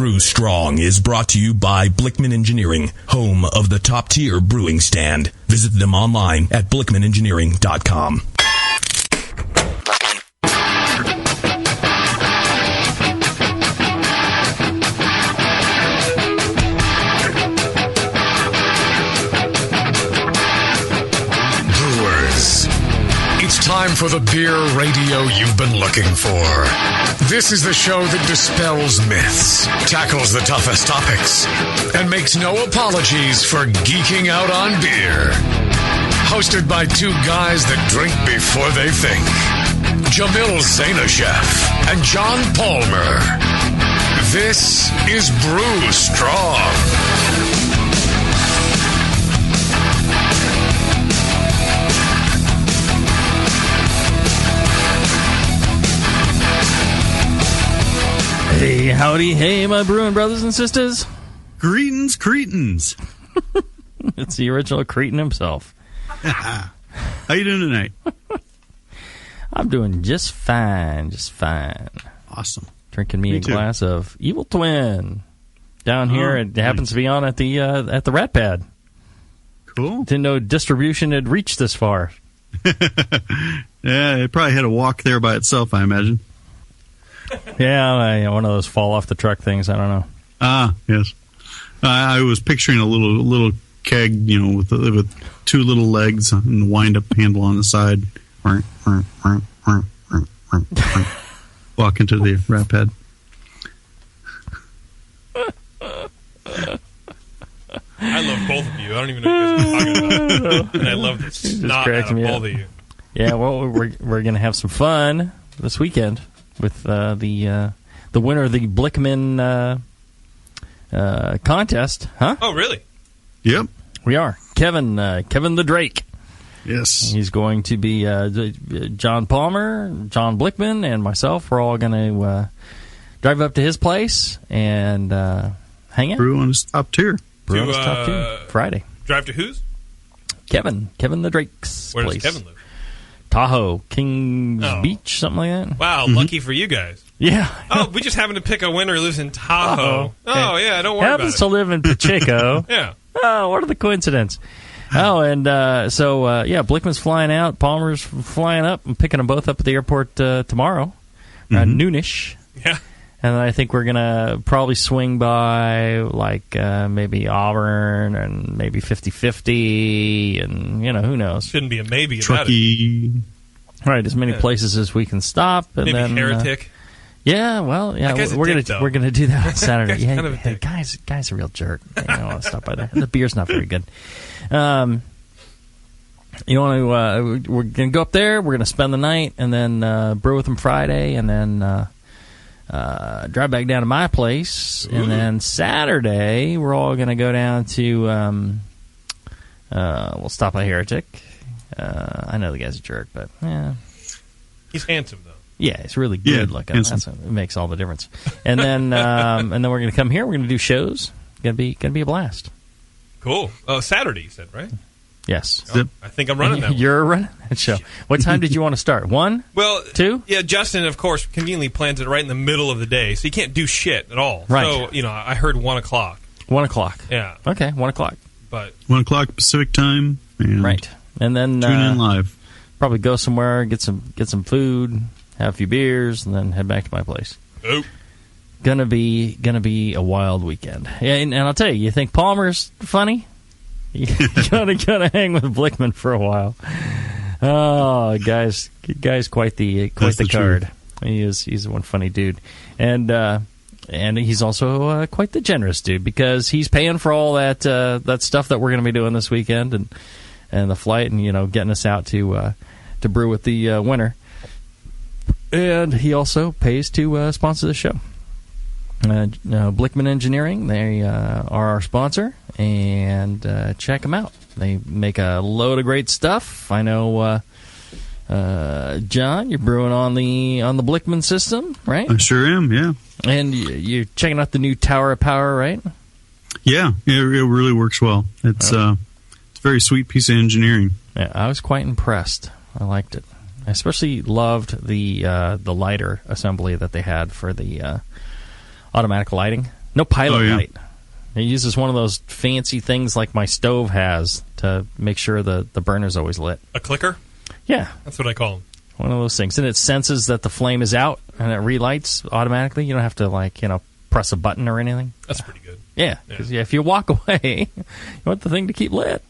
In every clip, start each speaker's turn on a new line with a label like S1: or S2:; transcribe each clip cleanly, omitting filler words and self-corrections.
S1: Brew Strong is brought to you by Blickman Engineering, home of the top-tier brewing stand. Visit them online at blickmanengineering.com.
S2: It's time for the beer radio you've been looking for. This is the show that dispels myths, tackles the toughest topics, and makes no apologies for geeking out on beer. Hosted by two guys that drink before they think. Jamil Zainasheff and John Palmer. This is Brew Strong.
S3: Hey, howdy, hey, my brewing brothers and sisters.
S4: Greetings, Cretans.
S3: It's the original Cretan himself.
S4: How you doing tonight?
S3: I'm doing just fine,
S4: Awesome.
S3: Drinking me a glass of Evil Twin. Down here, it happens to be on at the Rat Pad.
S4: Cool.
S3: Didn't know distribution had reached this far.
S4: Yeah, it probably had a walk there by itself, I imagine.
S3: Yeah, one of those fall off the truck things. I don't know.
S4: Ah, yes. I was picturing a little keg, with two little legs and a wind-up handle on the side. Walk into the Rat Pad.
S5: I love both of you. I don't even know what you guys are talking about. And I love the snot out of both of you.
S3: Yeah, well, we're going to have some fun this weekend with the winner of the Blickman contest, huh?
S5: Oh, really?
S4: Yep.
S3: We are. Kevin the Drake.
S4: Yes.
S3: He's going to be John Palmer, John Blickman, and myself. We're all going to drive up to his place and hang out.
S4: Brew on his top tier.
S3: Brew on his top tier. Friday.
S5: Drive to whose?
S3: Kevin the Drake's
S5: Where
S3: place.
S5: does Kevin live?
S3: Tahoe, Kings Beach, something like that.
S5: Wow, lucky for you guys.
S3: Yeah.
S5: Oh, we just happened to pick a winner who lives in Tahoe. Oh, yeah, don't worry
S3: Happens
S5: about
S3: to live in Pacheco.
S5: Yeah.
S3: Oh, what are the coincidence? Oh, and Blickman's flying out. Palmer's flying up. I'm picking them both up at the airport tomorrow, noonish.
S5: Yeah.
S3: And then I think we're going to probably swing by, maybe Auburn and maybe 50-50, and, who knows.
S5: Shouldn't be a maybe about
S4: Truckee.
S5: it.
S3: Right, as many places as we can stop. And
S5: maybe
S3: then,
S5: Heretic.
S3: Yeah, well, yeah, we're gonna do that on Saturday.
S5: Kind of a
S3: hey,
S5: dick.
S3: guy's a real jerk. I don't want to stop by there. The beer's not very good. We're gonna go up there. We're gonna spend the night, and then brew with them Friday, and then drive back down to my place, and then Saturday we're all gonna go down to. We'll stop by Heretic. I know the guy's a jerk, but yeah,
S5: He's handsome, though.
S3: yeah, it's really good looking. It makes all the difference. And then we're going to come here. We're going to do shows. Going to be a blast.
S5: Cool. Oh, Saturday, you said, right?
S3: Yes.
S5: Oh, I think I'm running that one.
S3: You're running that show. What time did you want to start? 1?
S5: Well,
S3: 2?
S5: Yeah, Justin, of course, conveniently plans it right in the middle of the day, so you can't do shit at all.
S3: Right.
S5: So, I heard 1 o'clock.
S3: 1 o'clock.
S5: Yeah.
S3: Okay, 1 o'clock.
S5: But
S4: 1 o'clock Pacific time. And
S3: right. And then
S4: tune in live.
S3: Probably go somewhere, get some food, have a few beers, and then head back to my place.
S5: Oh.
S3: Gonna be a wild weekend. Yeah, and I'll tell you think Palmer's funny? You're gonna hang with Blickman for a while. Oh, guy's quite the card. He's one funny dude, and he's also quite the generous dude, because he's paying for all that stuff that we're gonna be doing this weekend, and the flight, and getting us out to brew with the winner. And he also pays to sponsor the show. Blickman Engineering, they are our sponsor, and check them out. They make a load of great stuff. I know, John, you're brewing on the Blickman system, right?
S4: I sure am, yeah.
S3: And you're checking out the new Tower of Power, right?
S4: Yeah, it really works well. It's a very sweet piece of engineering.
S3: Yeah, I was quite impressed. I liked it. I especially loved the lighter assembly that they had for the automatic lighting. No pilot light. It uses one of those fancy things like my stove has to make sure the burner's always lit.
S5: A clicker?
S3: Yeah.
S5: That's what I call them.
S3: One of those things. And it senses that the flame is out, and it relights automatically. You don't have to, press a button or anything.
S5: That's pretty good.
S3: Yeah, because if you walk away, you want the thing to keep lit.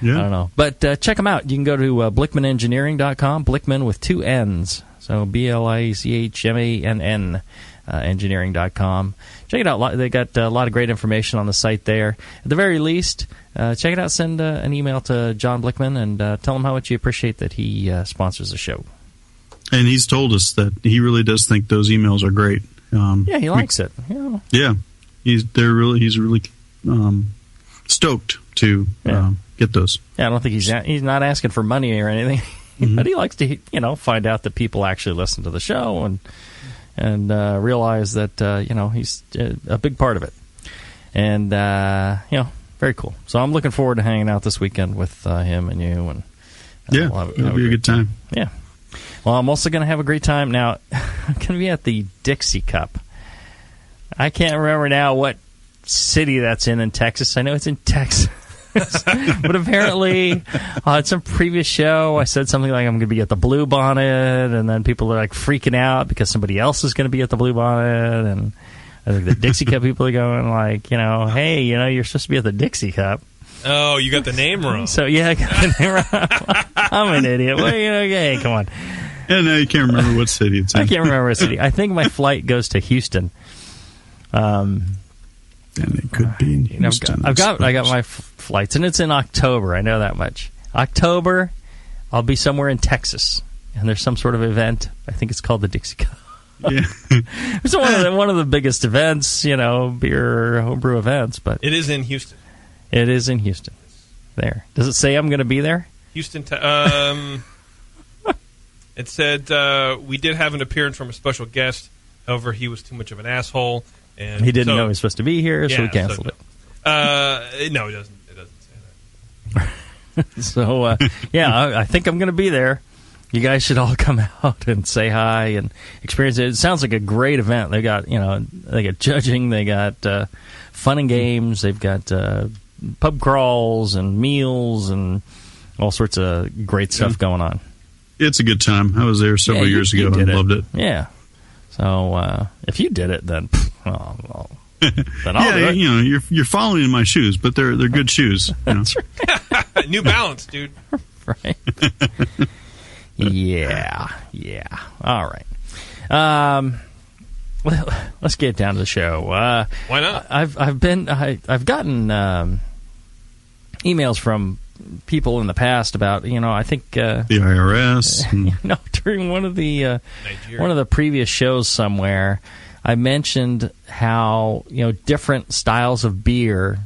S4: Yeah.
S3: I don't know. But check them out. You can go to BlickmanEngineering.com, Blickman with 2 N's. So BLICHMANN, engineering.com. Check it out. They got a lot of great information on the site there. At the very least, check it out. Send an email to John Blickman and tell him how much you appreciate that he sponsors the show.
S4: And he's told us that he really does think those emails are great.
S3: He likes it.
S4: Yeah, he's really stoked to get those.
S3: Yeah, I don't think he's not asking for money or anything, but he likes to find out that people actually listen to the show and realize that he's a big part of it, and very cool. So I'm looking forward to hanging out this weekend with him and you, and
S4: it'll be a good time.
S3: Yeah. Well, I'm also going to have a great time. Now, I'm going to be at the Dixie Cup. I can't remember now what city that's in Texas. I know it's in Texas. But apparently, on some previous show, I said something like I'm going to be at the Blue Bonnet, and then people are freaking out because somebody else is going to be at the Blue Bonnet, and I think the Dixie Cup people are going hey, you're supposed to be at the Dixie Cup.
S5: Oh, you got the name wrong.
S3: So, I got the name wrong. I'm an idiot. Well, hey, come on.
S4: Yeah, no, you can't remember what city it's in.
S3: I can't remember what city. I think my flight goes to Houston.
S4: And it could be in Houston.
S3: I got my flights, and it's in October. I know that much. October, I'll be somewhere in Texas, and there's some sort of event. I think it's called the Dixie Cup.
S4: Yeah.
S3: It's one of the biggest events, beer homebrew events. But
S5: it is in Houston.
S3: It is in Houston. There. Does it say I'm going to be there?
S5: Houston. It said we did have an appearance from a special guest. However, he was too much of an asshole, and
S3: he didn't know he was supposed to be here, so we canceled it.
S5: No, it doesn't. It doesn't say
S3: that. So I think I'm going to be there. You guys should all come out and say hi and experience it. It sounds like a great event. They got judging, they got fun and games, they've got pub crawls and meals and all sorts of great stuff going on. It's
S4: a good time. I was there several years ago and loved it.
S3: Yeah. So if you did it, then then I'll do it.
S4: You're following in my shoes, but they're good shoes.
S3: That's right.
S5: New Balance, dude.
S3: Right. Yeah. All right. Let's get down to the show.
S5: Why not?
S3: I've gotten emails from people in the past about I think
S4: the IRS.
S3: During one of the previous shows somewhere, I mentioned how different styles of beer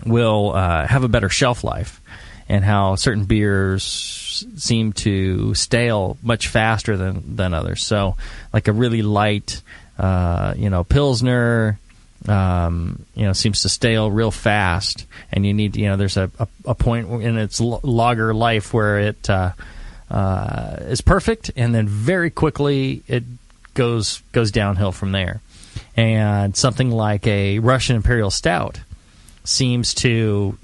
S3: will have a better shelf life, and how certain beers seem to stale much faster than others. So, like a really light, Pilsner, seems to stale real fast, and you need there's a point in its lager life where it is perfect, and then very quickly it goes downhill from there. And something like a Russian Imperial Stout seems to,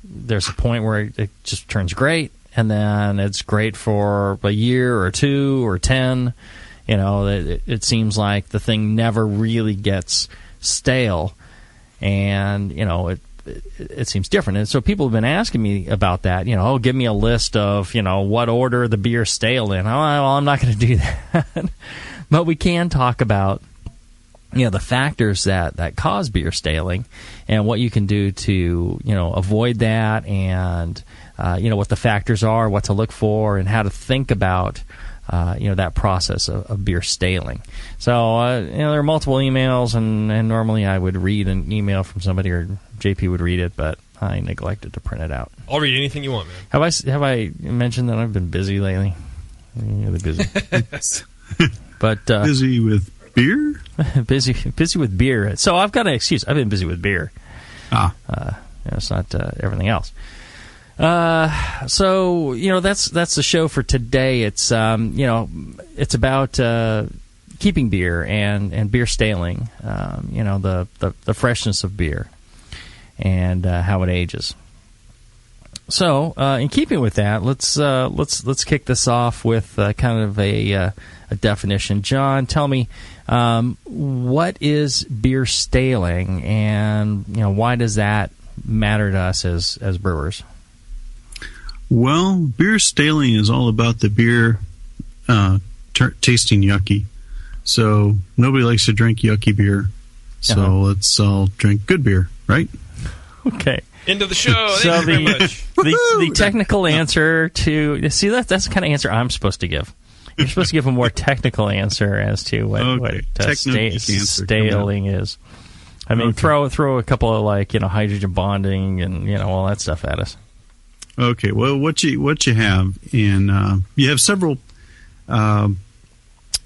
S3: there's a point where it just turns great, and then it's great for a year or 2 or 10. It seems like the thing never really gets stale, and it seems different. And so people have been asking me about that. Give me a list of what order the beer's stale in. Well, I'm not going to do that, but we can talk about the factors that cause beer staling, and what you can do to avoid that, and what the factors are, what to look for, and how to think about that process of beer staling. So there are multiple emails, and normally I would read an email from somebody, or JP would read it, but I neglected to print it out.
S5: I'll read anything you want, man.
S3: Have I mentioned that I've been busy lately? Really busy. But
S4: busy with beer?
S3: busy with beer. So I've got an excuse. I've been busy with beer. It's not everything else. So that's the show for today. It's it's about keeping beer and beer staling, the freshness of beer and how it ages. So, in keeping with that, let's kick this off with kind of a definition. John, tell me, what is beer staling, and why does that matter to us as brewers?
S4: Well, beer staling is all about the beer tasting yucky. So nobody likes to drink yucky beer. So let's all drink good beer, right?
S3: Okay.
S5: End of the show.
S3: So
S5: Thank you very much.
S3: the technical answer to see that's the kind of answer I'm supposed to give. You're supposed to give a more technical answer as to what staling is. I mean, throw a couple of hydrogen bonding and all that stuff at us.
S4: Okay. Well, what you have in you have several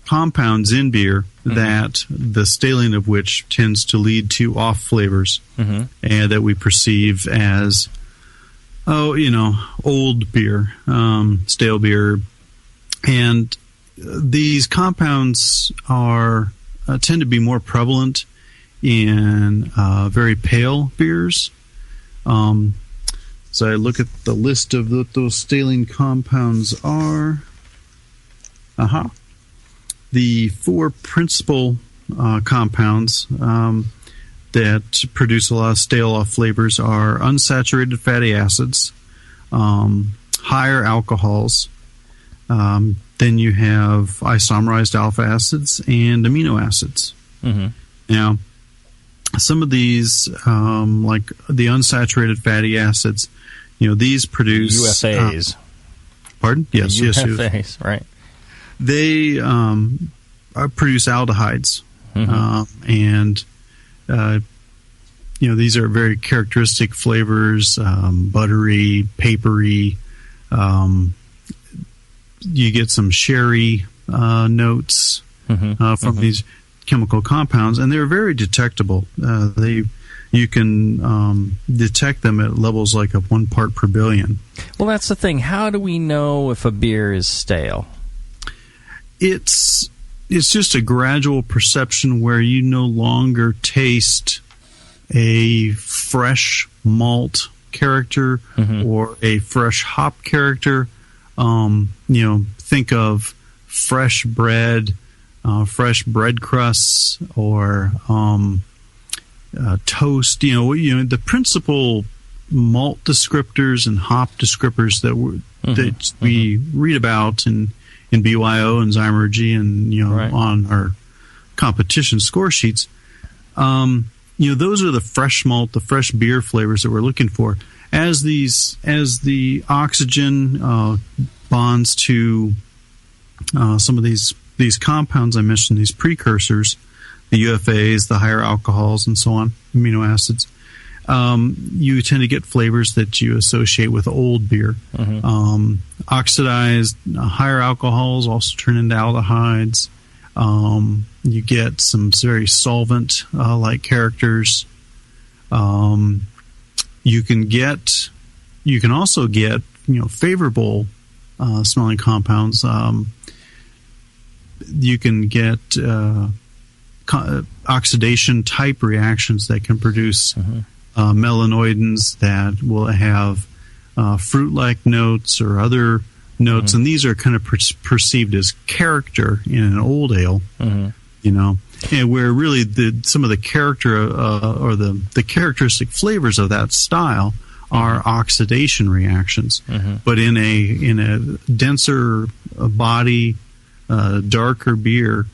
S4: compounds in beer that the staling of which tends to lead to off flavors, and that we perceive as old beer, stale beer, and these compounds tend to be more prevalent in very pale beers. So I look at the list of what those staling compounds are. The four principal compounds that produce a lot of stale off flavors are unsaturated fatty acids, higher alcohols, then you have isomerized alpha acids and amino acids. Now, some of these, like the unsaturated fatty acids, these produce
S3: UFAs.
S4: Pardon? Yes,
S3: UFAs, right?
S4: They produce aldehydes, and these are very characteristic flavors, buttery, papery. You get some sherry notes from these chemical compounds, and they're very detectable. You can detect them at levels like of 1 part per billion.
S3: Well, that's the thing. How do we know if a beer is stale?
S4: It's just a gradual perception where you no longer taste a fresh malt character or a fresh hop character. Think of fresh bread, fresh bread crusts, or toast. The principal malt descriptors and hop descriptors that we read about in BYO and Zymergy and on our competition score sheets. Those are the fresh malt, the fresh beer flavors that we're looking for. As the oxygen bonds to some of these compounds I mentioned, these precursors, the UFAs, the higher alcohols, and so on, amino acids, you tend to get flavors that you associate with old beer. Oxidized higher alcohols also turn into aldehydes. You get some very solvent like characters. You can also get favorable smelling compounds. You can get oxidation type reactions that can produce melanoidins that will have fruit-like notes or other notes, and these are kind of perceived as character in an old ale, and where really some of the character or the characteristic flavors of that style are oxidation reactions. But in a denser body, darker beer,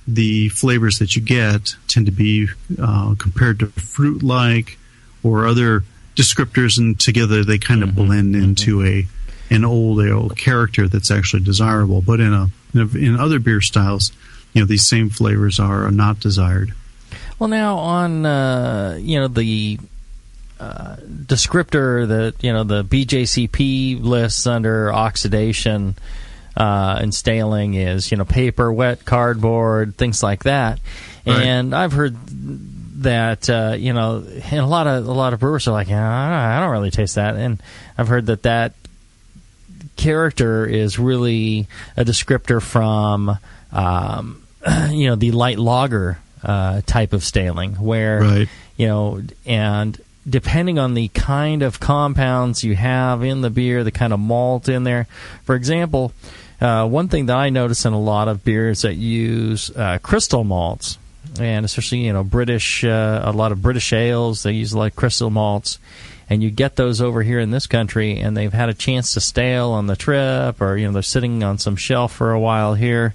S4: the flavors that you get tend to be compared to fruit-like or other descriptors, and together they kind of blend into an old ale character that's actually desirable. But in other beer styles, these same flavors are not desired.
S3: Well, now on the descriptor that the BJCP lists under oxidation and staling is paper, wet cardboard, things like that. Right. And I've heard that and a lot of brewers are like, I don't really taste that, and I've heard that character is really a descriptor from the light lager type of staling, where
S4: Right.
S3: And depending on the kind of compounds you have in the beer, the kind of malt in there. For example, one thing that I notice in a lot of beers that use crystal malts, and especially British, a lot of British ales, they use like crystal malts, and you get those over here in this country, and they've had a chance to stale on the trip, or they're sitting on some shelf for a while here.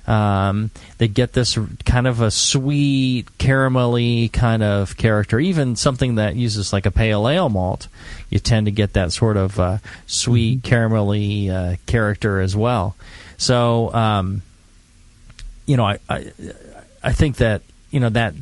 S3: They get this kind of a sweet, caramelly kind of character. Even something that uses like a pale ale malt, you tend to get that sort of sweet, caramelly character as well. So, I think that that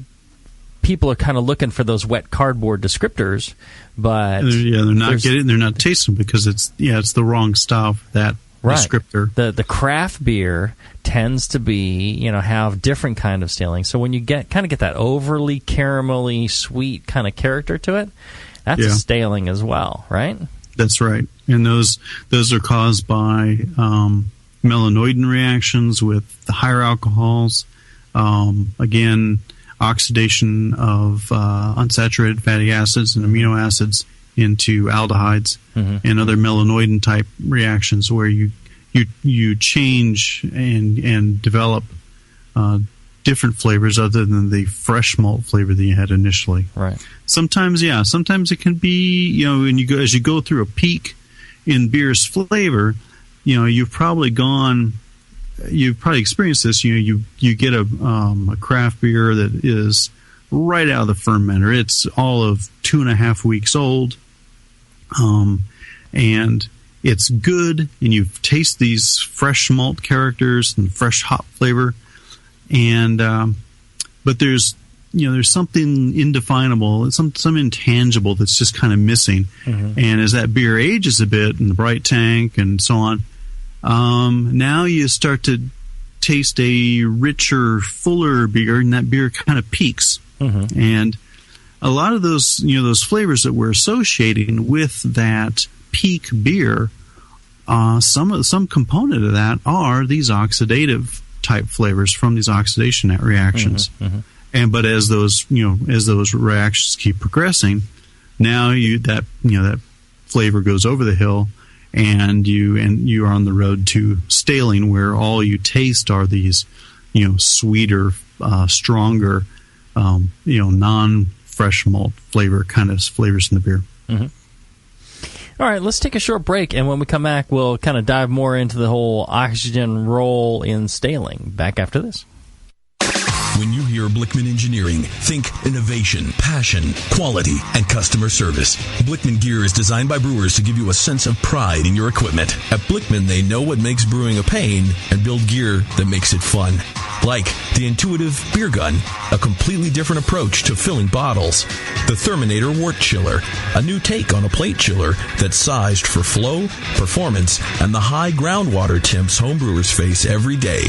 S3: people are kind of looking for those wet cardboard descriptors, but
S4: they're not getting, they're not tasting because it's the wrong style for that descriptor.
S3: The craft beer tends to be have different kind of staling. So when you get that overly caramelly sweet kind of character to it, that's a staling as well, right?
S4: That's right, and those are caused by melanoidin reactions with the higher alcohols. Again, oxidation of unsaturated fatty acids and amino acids into aldehydes and other melanoidin type reactions where you change and develop different flavors other than the fresh malt flavor that you had initially.
S3: Right. Sometimes
S4: it can be when as you go through a peak in beer's flavor, you've probably experienced this. You get a craft beer that is right out of the fermenter. It's all of 2.5 weeks old, and it's good. And you taste these fresh malt characters and fresh hop flavor, and but there's something indefinable, some intangible that's just kind of missing. And as that beer ages a bit in the bright tank and so on. Now you start to taste a richer, fuller beer, and that beer kind of peaks. And a lot of those flavors that we're associating with that peak beer, some component of that are these oxidative type flavors from these oxidation reactions. But as those reactions keep progressing, now that flavor goes over the hill. And you are on the road to staling, where all you taste are these, sweeter, stronger, non-fresh malt flavor kind of flavors in the beer.
S3: All right, let's take a short break, and when we come back, we'll kind of dive more into the whole oxygen role in staling. Back after this.
S1: When you hear Blickman Engineering, think innovation, passion, quality, and customer service. Blickman gear is designed by brewers to give you a sense of pride in your equipment. At Blickman, they know what makes brewing a pain and build gear that makes it fun. Like the intuitive beer gun, a completely different approach to filling bottles. The Therminator Wort Chiller, a new take on a plate chiller that's sized for flow, performance, and the high groundwater temps homebrewers face every day.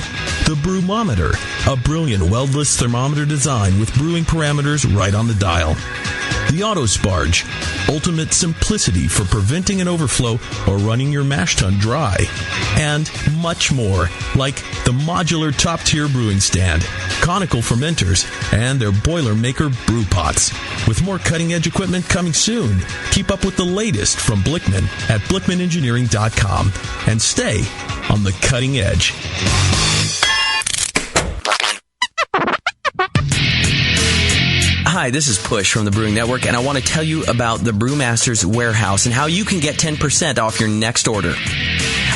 S1: The Brewmometer, a brilliant weldless thermometer design with brewing parameters right on the dial. The Autosparge, ultimate simplicity for preventing an overflow or running your mash tun dry. And much more, like the modular top-tier brewing stand, conical fermenters, and their Boilermaker brew pots. With more cutting-edge equipment coming soon, keep up with the latest from Blickman at blickmanengineering.com and stay on the cutting edge.
S6: Hi, this is Push from the Brewing Network, and I want to tell you about the Brewmaster's Warehouse and how you can get 10% off your next order.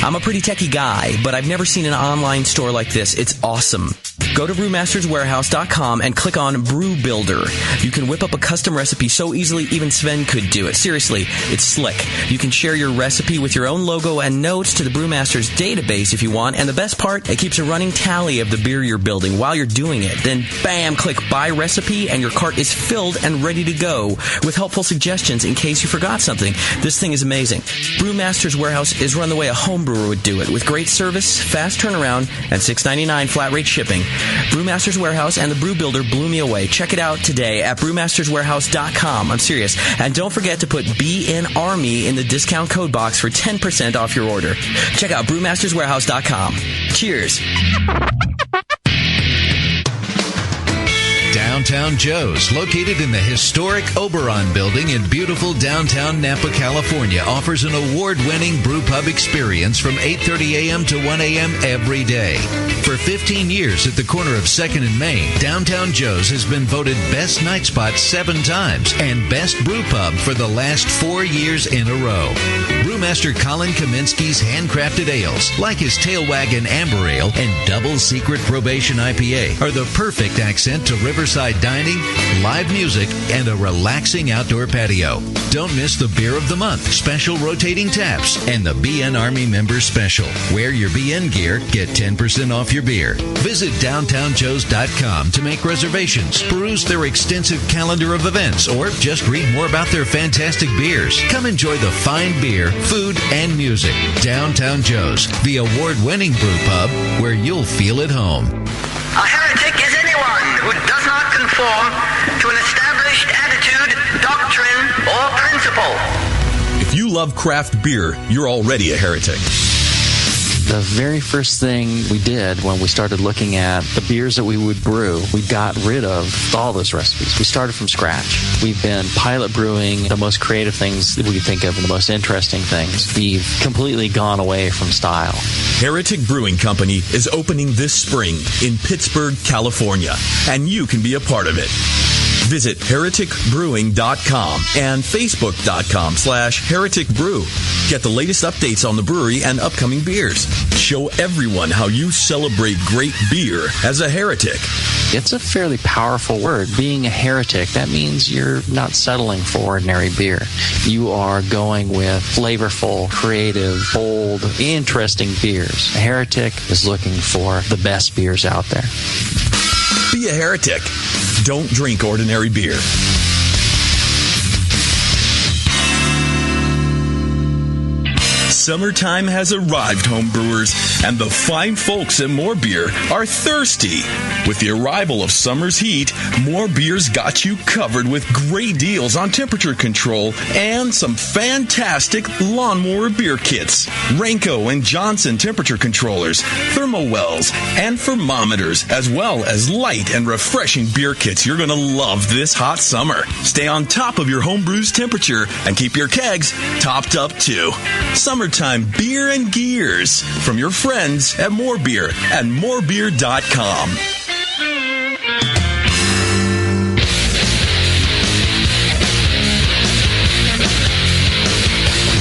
S6: I'm a pretty techie guy, but I've never seen an online store like this. It's awesome. Go to brewmasterswarehouse.com and click on Brew Builder. You can whip up a custom recipe so easily even Sven could do it. Seriously, it's slick. You can share your recipe with your own logo and notes to the Brewmaster's database if you want. And the best part, it keeps a running tally of the beer you're building while you're doing it. Then, bam, click Buy Recipe, and your cart is filled and ready to go with helpful suggestions in case you forgot something. This thing is amazing. Brewmaster's Warehouse is run the way a home brewer would do it, with great service, fast turnaround, and $6.99 flat rate shipping. Brewmaster's Warehouse and the Brew Builder blew me away. Check it out today at brewmasterswarehouse.com. I'm serious. And don't forget to put BNARMY in the discount code box for 10% off your order. Check out brewmasterswarehouse.com. Cheers.
S7: Downtown Joe's, located in the historic Oberon building in beautiful downtown Napa, California, offers an award-winning brew pub experience from 8:30 a.m. to 1 a.m. every day. For 15 years at the corner of 2nd and Main, Downtown Joe's has been voted Best Night Spot 7 times and Best Brew Pub for the last 4 years in a row. Brewmaster Colin Kaminsky's handcrafted ales, like his Tail Wagon Amber Ale and Double Secret Probation IPA, are the perfect accent to riverside dining, live music, and a relaxing outdoor patio. Don't miss the Beer of the Month, special rotating taps, and the BN Army Member Special. Wear your BN gear, get 10% off your beer. Visit downtownjoes.com to make reservations, peruse their extensive calendar of events, or just read more about their fantastic beers. Come enjoy the fine beer, food, and music. Downtown Joe's, the award-winning brew pub where you'll feel at home.
S8: A heretic is anyone who does not conform to an established attitude, doctrine, or principle.
S1: If you love craft beer, you're already a heretic.
S3: The very first thing we did when we started looking at the beers that we would brew, we got rid of all those recipes. We started from scratch. We've been pilot brewing the most creative things that we could think of and the most interesting things. We've completely gone away from style.
S1: Heretic Brewing Company is opening this spring in Pittsburgh, California, and you can be a part of it. Visit hereticbrewing.com and facebook.com/hereticbrew. Get the latest updates on the brewery and upcoming beers. Show everyone how you celebrate great beer as a heretic.
S3: It's a fairly powerful word. Being a heretic, that means you're not settling for ordinary beer. You are going with flavorful, creative, bold, interesting beers. A heretic is looking for the best beers out there.
S1: Be a heretic. Don't drink ordinary beer. Summertime has arrived, homebrewers, and the fine folks at More Beer are thirsty. With the arrival of summer's heat, More Beer's got you covered with great deals on temperature control and some fantastic lawnmower beer kits. Renko and Johnson temperature controllers, thermowells, and thermometers, as well as light and refreshing beer kits you're going to love this hot summer. Stay on top of your homebrew's temperature and keep your kegs topped up too. Summertime beer and gears from your friends at More Beer and morebeer.com.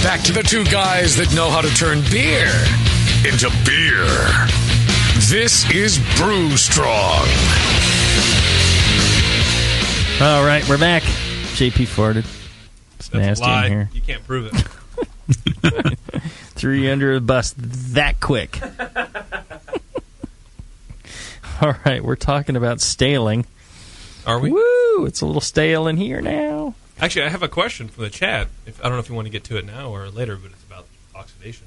S2: Back to the two guys that know how to turn beer into beer. This is Brew Strong.
S3: All right, we're back. JP farted. It's
S5: That's
S3: nasty
S5: a lie.
S3: in here.
S5: You can't prove it.
S3: Threw you under the bus that quick. All right, we're talking about staling.
S5: Are we?
S3: Woo! It's a little stale in here now.
S5: Actually, I have a question from the chat. I don't know if you want to get to it now or later, but it's about oxidation.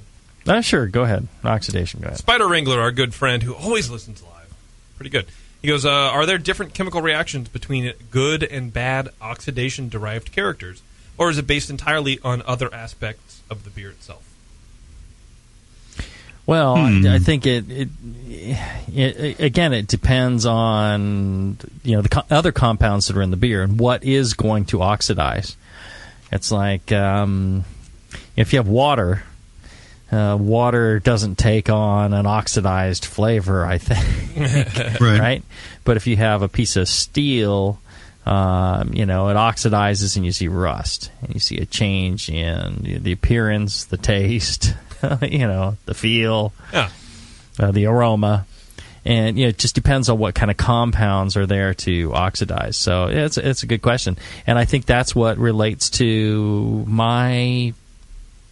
S3: Sure, go ahead. Oxidation, go ahead.
S5: Spider Wrangler, our good friend who always listens live. Pretty good. He goes, are there different chemical reactions between good and bad oxidation-derived characters? Or is it based entirely on other aspects of the beer itself?
S3: Well, I think it again, it depends on the other compounds that are in the beer and what is going to oxidize. It's like if you have water, water doesn't take on an oxidized flavor, I think, right? But if you have a piece of steel, it oxidizes and you see rust, and you see a change in the appearance, the taste, the feel, the aroma, and it just depends on what kind of compounds are there to oxidize. So it's a good question, and I think that's what relates to my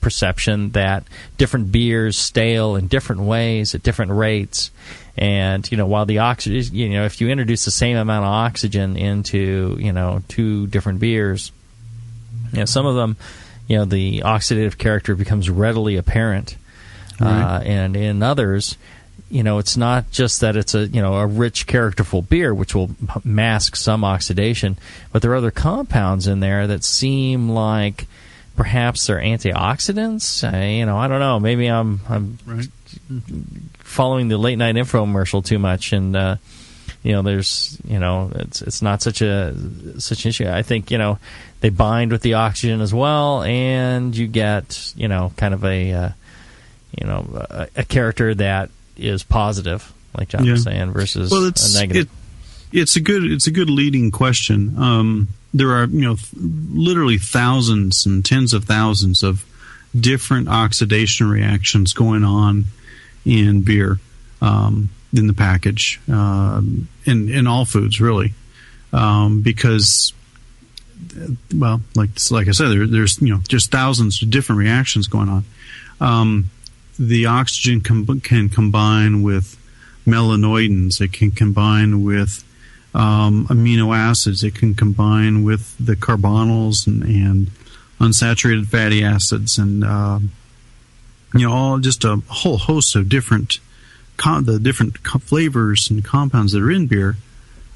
S3: perception that different beers stale in different ways at different rates. And while the oxygen, if you introduce the same amount of oxygen into two different beers, some of them, the oxidative character becomes readily apparent, and in others, it's not just that it's a rich characterful beer which will mask some oxidation, but there are other compounds in there that seem like perhaps they're antioxidants. I don't know. Maybe I'm following the late night infomercial too much, and there's it's not such an issue. I think they bind with the oxygen as well, and you get kind of a character that is positive, like John was saying, versus a negative.
S4: It's a good leading question. There are literally thousands and tens of thousands of different oxidation reactions going on in beer, in the package, in all foods really, because like I said, there's just thousands of different reactions going on. The oxygen can combine with melanoidins. It can combine with amino acids. It can combine with the carbonyls and unsaturated fatty acids, and all just a whole host of different flavors and compounds that are in beer,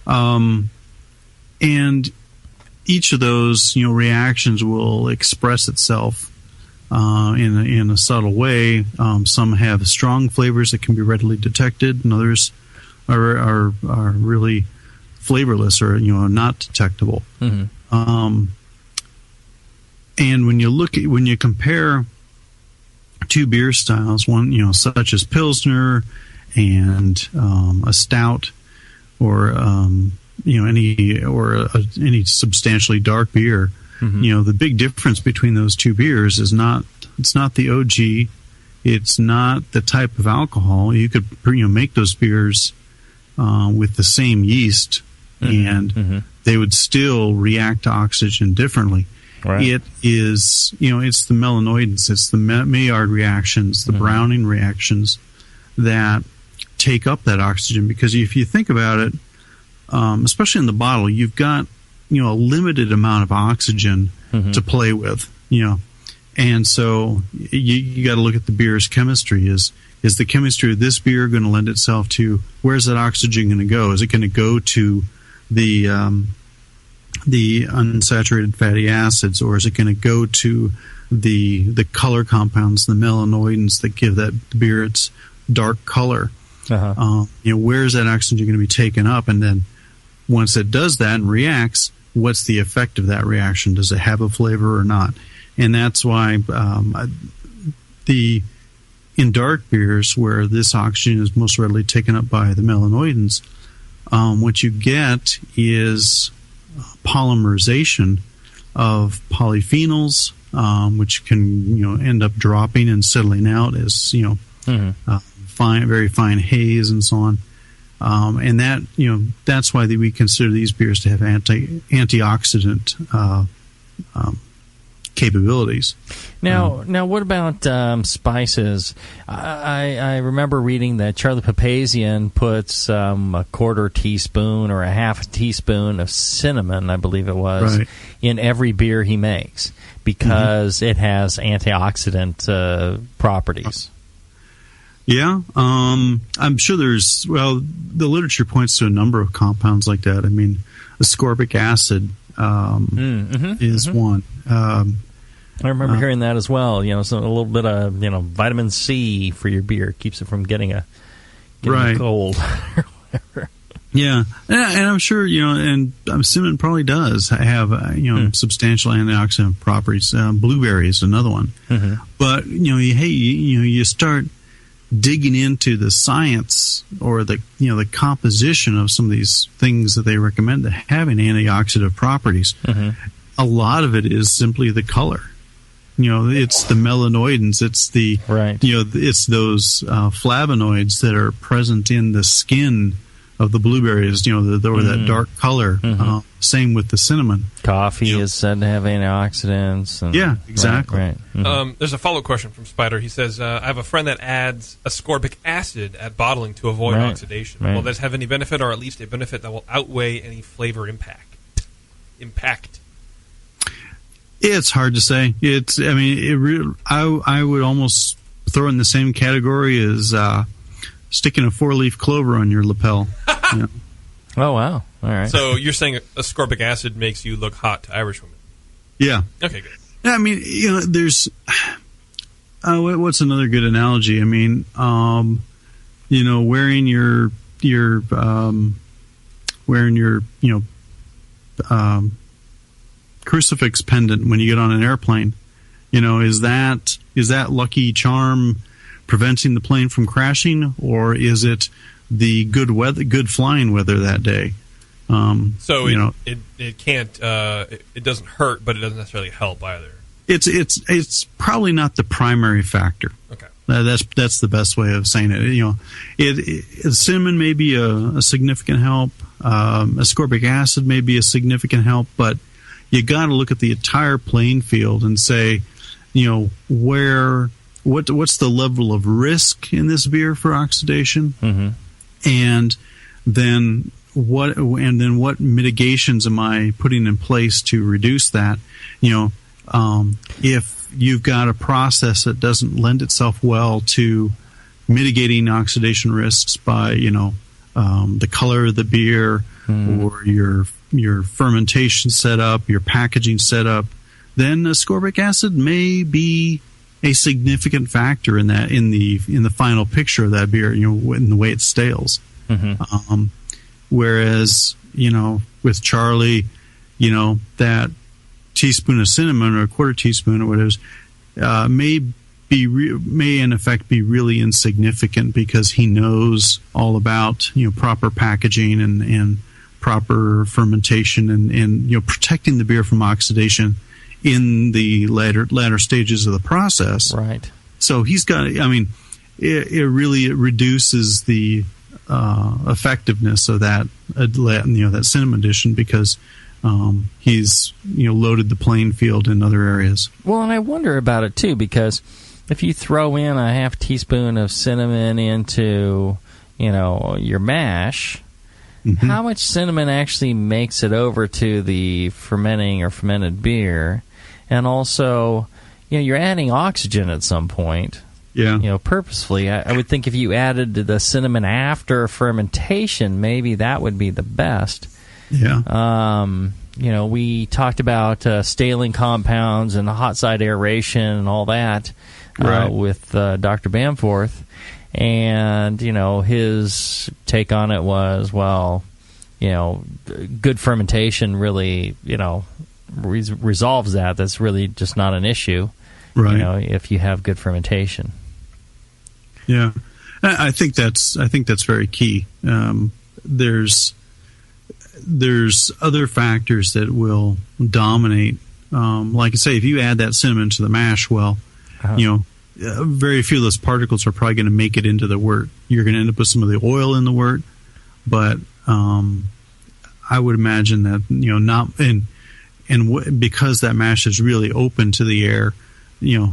S4: and each of those reactions will express itself in a subtle way. Some have strong flavors that can be readily detected, and others are really flavorless or not detectable. Mm-hmm. And when you compare two beer styles, one such as Pilsner and a stout, or any substantially dark beer, mm-hmm. The big difference between those two beers is it's not the OG, it's not the type of alcohol. You could make those beers with the same yeast, mm-hmm. and mm-hmm. they would still react to oxygen differently. Right. It is, it's the melanoidins, it's the Maillard reactions, the mm-hmm. Browning reactions that take up that oxygen. Because if you think about it, especially in the bottle, you've got a limited amount of oxygen mm-hmm. to play with, and so you got to look at the beer's chemistry. Is the chemistry of this beer going to lend itself to, where's that oxygen going to go? Is it going to go to the unsaturated fatty acids, or is it going to go to the color compounds, the melanoidins that give that beer its dark color? Uh-huh. Where is that oxygen going to be taken up? And then once it does that and reacts, what's the effect of that reaction? Does it have a flavor or not? And that's why in dark beers, where this oxygen is most readily taken up by the melanoidins, what you get is polymerization of polyphenols, which can end up dropping and settling out as mm-hmm. Very fine haze and so on. And that that's why we consider these beers to have antioxidant capabilities.
S3: Now, what about spices? I remember reading that Charlie Papazian puts a quarter teaspoon or a half a teaspoon of cinnamon, I believe it was, right. in every beer he makes because mm-hmm. it has antioxidant properties.
S4: Yeah, I'm sure the literature points to a number of compounds like that. I mean, ascorbic acid mm-hmm, is mm-hmm. one.
S3: I remember hearing that as well. So a little bit of vitamin C for your beer keeps it from getting a cold or whatever.
S4: Yeah, and I'm sure and cinnamon probably does have substantial antioxidant properties. Blueberry is another one, mm-hmm. but you start digging into the science or the composition of some of these things that they recommend that having antioxidant properties. Mm-hmm. A lot of it is simply the color. It's the melanoidins. It's the right. It's those flavonoids that are present in the skin of the blueberries. Or that dark color. Mm-hmm. Same with the cinnamon.
S3: Coffee is said to have antioxidants. And,
S4: yeah, exactly.
S3: Right.
S5: Mm-hmm. There's a follow-up question from Spider. He says, I have a friend that adds ascorbic acid at bottling to avoid oxidation. Right. Will this have any benefit, or at least a benefit that will outweigh any flavor impact?
S4: It's hard to say. I would almost throw in the same category as sticking a 4-leaf clover on your lapel.
S3: Oh, wow. All right.
S5: So you're saying ascorbic acid makes you look hot to Irish women?
S4: Yeah.
S5: Okay, good.
S4: I mean, there's... what's another good analogy? I mean, wearing your wearing your crucifix pendant when you get on an airplane. Is that lucky charm preventing the plane from crashing, or is it the good flying weather that day?
S5: It can't. It doesn't hurt, but it doesn't necessarily help either.
S4: It's probably not the primary factor.
S5: Okay,
S4: that's the best way of saying it. Cinnamon may be a significant help. Ascorbic acid may be a significant help, but you got to look at the entire playing field and say, what's the level of risk in this beer for oxidation, and then what mitigations am I putting in place to reduce that? If you've got a process that doesn't lend itself well to mitigating oxidation risks by the color of the beer or your fermentation setup, your packaging setup, then ascorbic acid may be a significant factor in the final picture of that beer, in the way it stales. Whereas, with Charlie, that teaspoon of cinnamon or a quarter teaspoon or whatever may in effect be really insignificant, because he knows all about proper packaging and proper fermentation and protecting the beer from oxidation in the latter stages of the process.
S3: Right.
S4: So he's got. It really reduces the effectiveness of that that cinnamon addition, because he's loaded the playing field in other areas.
S3: Well, and I wonder about it too, because if you throw in a half teaspoon of cinnamon into your mash, how much cinnamon actually makes it over to the fermenting or fermented beer? And also, you're adding oxygen at some point.
S4: Yeah.
S3: Purposefully. I would think if you added the cinnamon after fermentation, maybe that would be the best.
S4: Yeah.
S3: We talked about staling compounds and hot side aeration and all that with Dr. Bamforth. And, his take on it was, good fermentation really, resolves that. That's really just not an issue, if you have good fermentation.
S4: Yeah, I think that's very key. There's other factors that will dominate. Like I say, if you add that cinnamon to the mash, very few of those particles are probably going to make it into the wort. You're going to end up with some of the oil in the wort, but I would imagine that because that mash is really open to the air,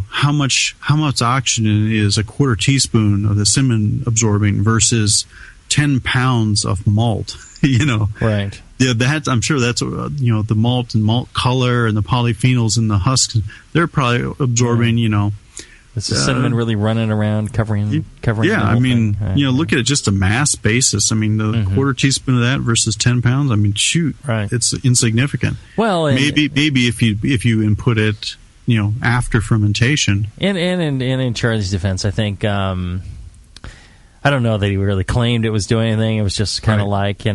S4: how much oxygen is a quarter teaspoon of the cinnamon absorbing versus 10 pounds of malt.
S3: Right.
S4: Yeah, I'm sure that's the malt and malt color and the polyphenols in the husks. They're probably absorbing.
S3: Is the cinnamon really running around covering?
S4: Yeah, look at it just a mass basis. The quarter teaspoon of that versus 10 pounds. It's insignificant.
S3: Well,
S4: maybe if you input it, after fermentation.
S3: And in Charlie's defense, I think I don't know that he really claimed it was doing anything. It was just kind of like, I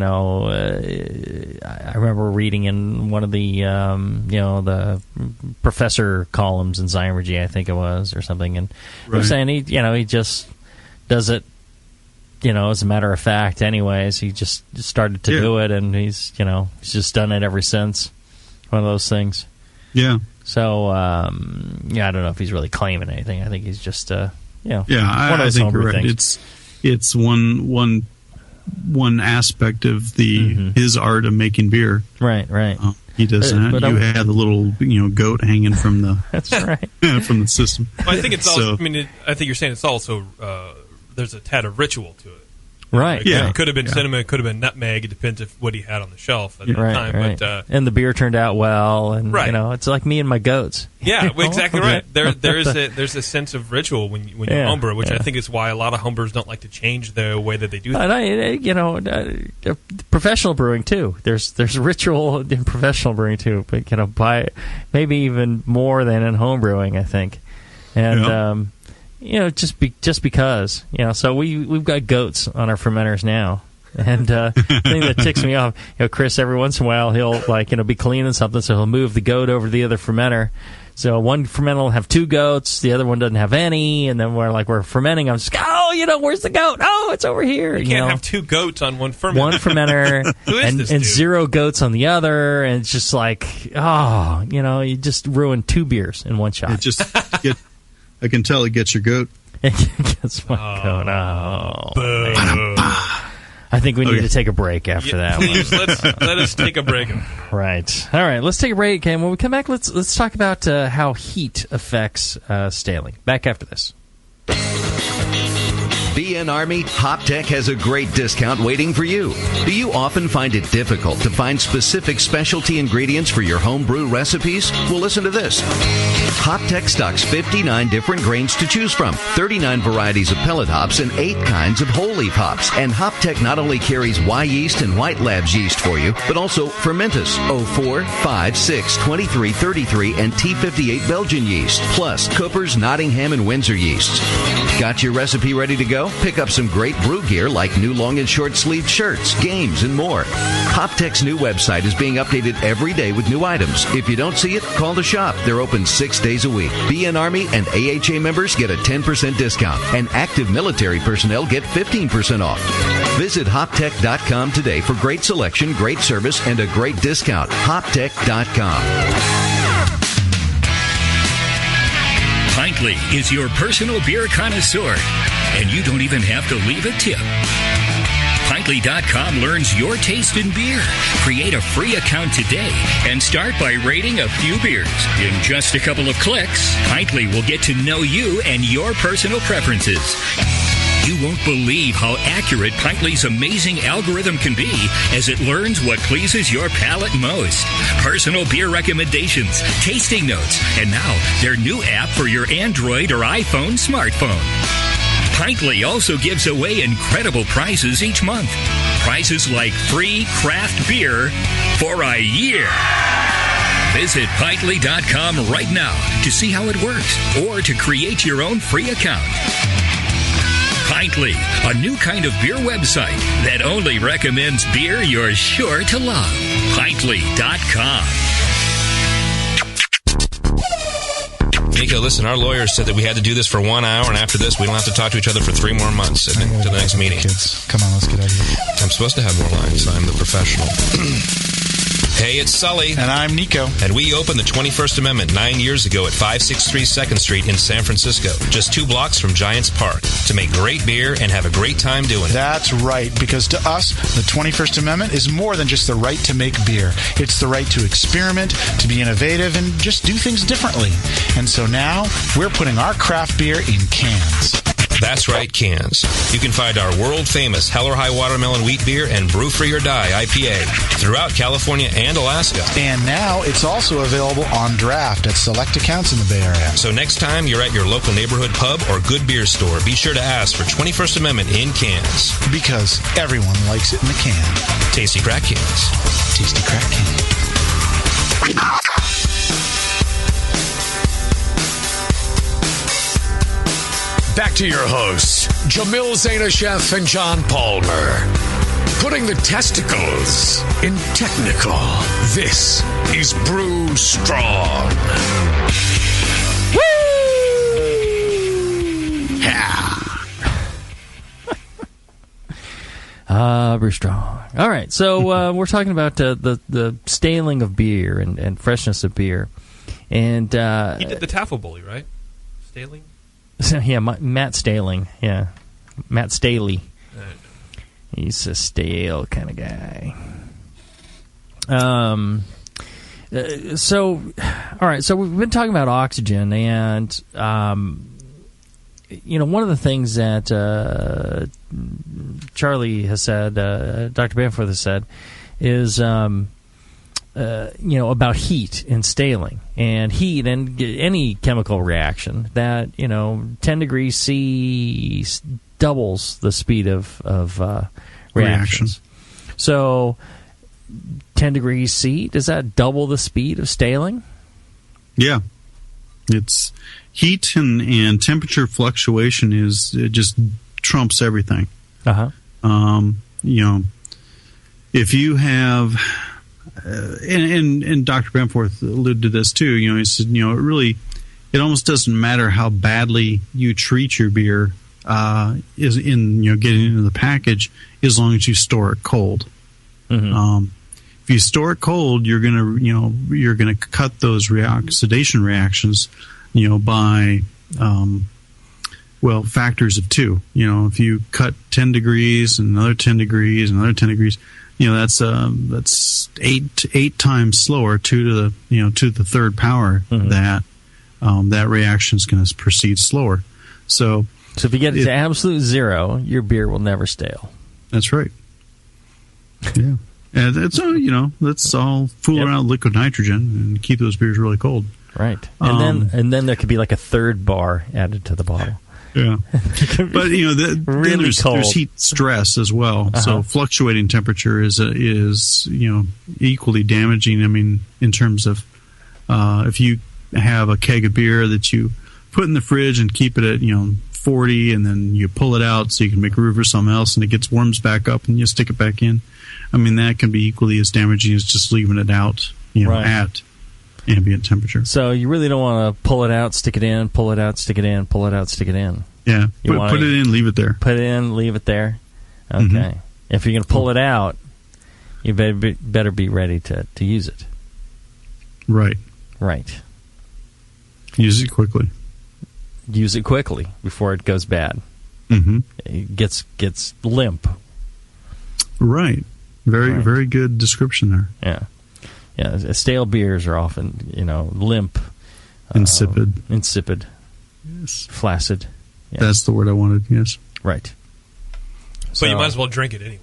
S3: remember reading in one of the, the professor columns in Zymergy, I think it was, or something, and they were saying he just does it, as a matter of fact. Anyways, he just started to do it, and he's just done it ever since. One of those things. Yeah. So, I don't know if he's really claiming anything. I think he's just, one of those homebrew things.
S4: It's one aspect of his art of making beer.
S3: Right.
S4: He does that. You have the little goat hanging from the
S3: that's right
S4: from the system.
S5: Well, I think it's also. I think you're saying it's also there's a tad of ritual to it.
S3: Right.
S5: It could have been cinnamon. It could have been nutmeg. It depends if what he had on the shelf at the time.
S3: Right.
S5: But,
S3: and the beer turned out well, and it's like me and my goats.
S5: Yeah, exactly right. There's a sense of ritual when you homebrew, which I think is why a lot of homebrewers don't like to change the way that they do things.
S3: Professional brewing too. There's ritual in professional brewing too, but by maybe even more than in homebrewing, I think. And just because, so we've got goats on our fermenters now. And the thing that ticks me off, Chris, every once in a while, he'll be cleaning something, so he'll move the goat over to the other fermenter. So one fermenter will have 2 goats, the other one doesn't have any, and then we're fermenting. I'm just, where's the goat? Oh, it's over here.
S5: You can't have 2 goats on one fermenter.
S3: One fermenter and 0 goats on the other, and it's just like, you just ruined 2 beers in one shot.
S4: I can tell it gets your goat.
S3: It gets my goat. Oh, I think we need to take a break after that.
S5: Please, let us take a break.
S3: Right. All right, let's take a break, and when we come back, let's talk about how heat affects staling. Back after this.
S7: BN Army, HopTech has a great discount waiting for you. Do you often find it difficult to find specific specialty ingredients for your homebrew recipes? Well, listen to this. HopTech stocks 59 different grains to choose from, 39 varieties of pellet hops, and 8 kinds of whole leaf hops. And HopTech not only carries Y yeast and White Labs yeast for you, but also Fermentus, 04, 5, 6, 23, 33, and T58 Belgian yeast, plus Cooper's, Nottingham, and Windsor yeasts. Got your recipe ready to go? Pick up some great brew gear like new long and short sleeved shirts, games, and more. HopTech's new website is being updated every day with new items. If you don't see it, call the shop. They're open 6 days a week. BN Army and AHA members get a 10% discount, and active military personnel get 15% off. Visit HopTech.com today for great selection, great service, and a great discount. HopTech.com.
S9: Pintly is your personal beer connoisseur, and you don't even have to leave a tip. Pintly.com learns your taste in beer. Create a free account today and start by rating a few beers. In just a couple of clicks, Pintly will get to know you and your personal preferences. You won't believe how accurate Pintly's amazing algorithm can be as it learns what pleases your palate most. Personal beer recommendations, tasting notes, and now their new app for your Android or iPhone smartphone. Pintly also gives away incredible prizes each month. Prizes like free craft beer for a year. Visit Pintly.com right now to see how it works or to create your own free account. Pintly, a new kind of beer website that only recommends beer you're sure to love. Pintly.com.
S10: Nico, listen, our lawyers said that we had to do this for 1 hour, and after this, we don't have to talk to each other for 3 more months to the next meeting.
S11: Kids, come on, let's get out of here.
S10: I'm supposed to have more lines. I'm the professional. Hey, it's Sully.
S11: And I'm Nico.
S10: And we opened the 21st Amendment 9 years ago at 563 2nd Street in San Francisco, just 2 blocks from Giants Park, to make great beer and have a great time doing it.
S11: That's right, because to us, the 21st Amendment is more than just the right to make beer. It's the right to experiment, to be innovative, and just do things differently. And so now, we're putting our craft beer in cans.
S10: That's right, cans. You can find our world-famous Hell or High Watermelon Wheat Beer and Brew Free or Die IPA throughout California and Alaska.
S11: And now it's also available on draft at select accounts in the Bay Area.
S10: So next time you're at your local neighborhood pub or good beer store, be sure to ask for 21st Amendment in cans.
S11: Because everyone likes it in the can.
S10: Tasty crack cans.
S11: Tasty crack cans.
S2: Back to your hosts, Jamil, Zainasheff, and John Palmer. Putting the testicles in technical. This is Brew Strong. Woo!
S3: Yeah. Brew Strong. All right, so we're talking about the staling of beer and freshness of beer. And
S5: he did the Taffel Bully, right? Staling?
S3: Yeah, Matt Staling. Yeah, Matt Staley. He's a stale kind of guy. So, all right. So we've been talking about oxygen, and one of the things that Charlie has said, Dr. Banforth has said, is about heat and staling. And heat and any chemical reaction that, 10 degrees C doubles the speed of reactions. So 10 degrees C, does that double the speed of staling?
S4: Yeah. It's heat and temperature fluctuation it just trumps everything.
S3: Uh-huh.
S4: if you have, and Dr. Bamforth alluded to this too. He said, it almost doesn't matter how badly you treat your beer is in getting into the package, as long as you store it cold.
S3: Mm-hmm.
S4: If you store it cold, you're gonna cut those oxidation reactions, by factors of 2. If you cut 10 degrees and another 10 degrees and another 10 degrees, that's eight times slower, 2 to the third power.
S3: Mm-hmm.
S4: That reaction is going to proceed slower. So
S3: if you get it to absolute 0, your beer will never stale.
S4: That's right. Yeah, and it's let's all fool around with liquid nitrogen and keep those beers really cold.
S3: Right, and then there could be like a third bar added to the bottle.
S4: Yeah, but then there's heat stress as well.
S3: Uh-huh.
S4: So fluctuating temperature is equally damaging. I mean, in terms of if you have a keg of beer that you put in the fridge and keep it at 40, and then you pull it out so you can make room for something else, and it warms back up, and you stick it back in. I mean, that can be equally as damaging as just leaving it out,
S3: right,
S4: at ambient temperature.
S3: So you really don't want to pull it out, stick it in, pull it out, stick it in, pull it out, stick it in.
S4: Yeah, put it in, leave it there.
S3: Put it in, leave it there. Okay.
S4: Mm-hmm.
S3: If you're going to pull it out, you better be ready to use it.
S4: Right.
S3: Right.
S4: Use it quickly.
S3: Use it quickly before it goes bad.
S4: Mm-hmm.
S3: It gets limp.
S4: Right. Very good description there.
S3: Yeah. Yeah. Stale beers are often, limp.
S4: Insipid.
S3: Yes. Flaccid. Yes.
S4: That's the word I wanted, yes.
S3: Right.
S5: So you might as well drink it anyway.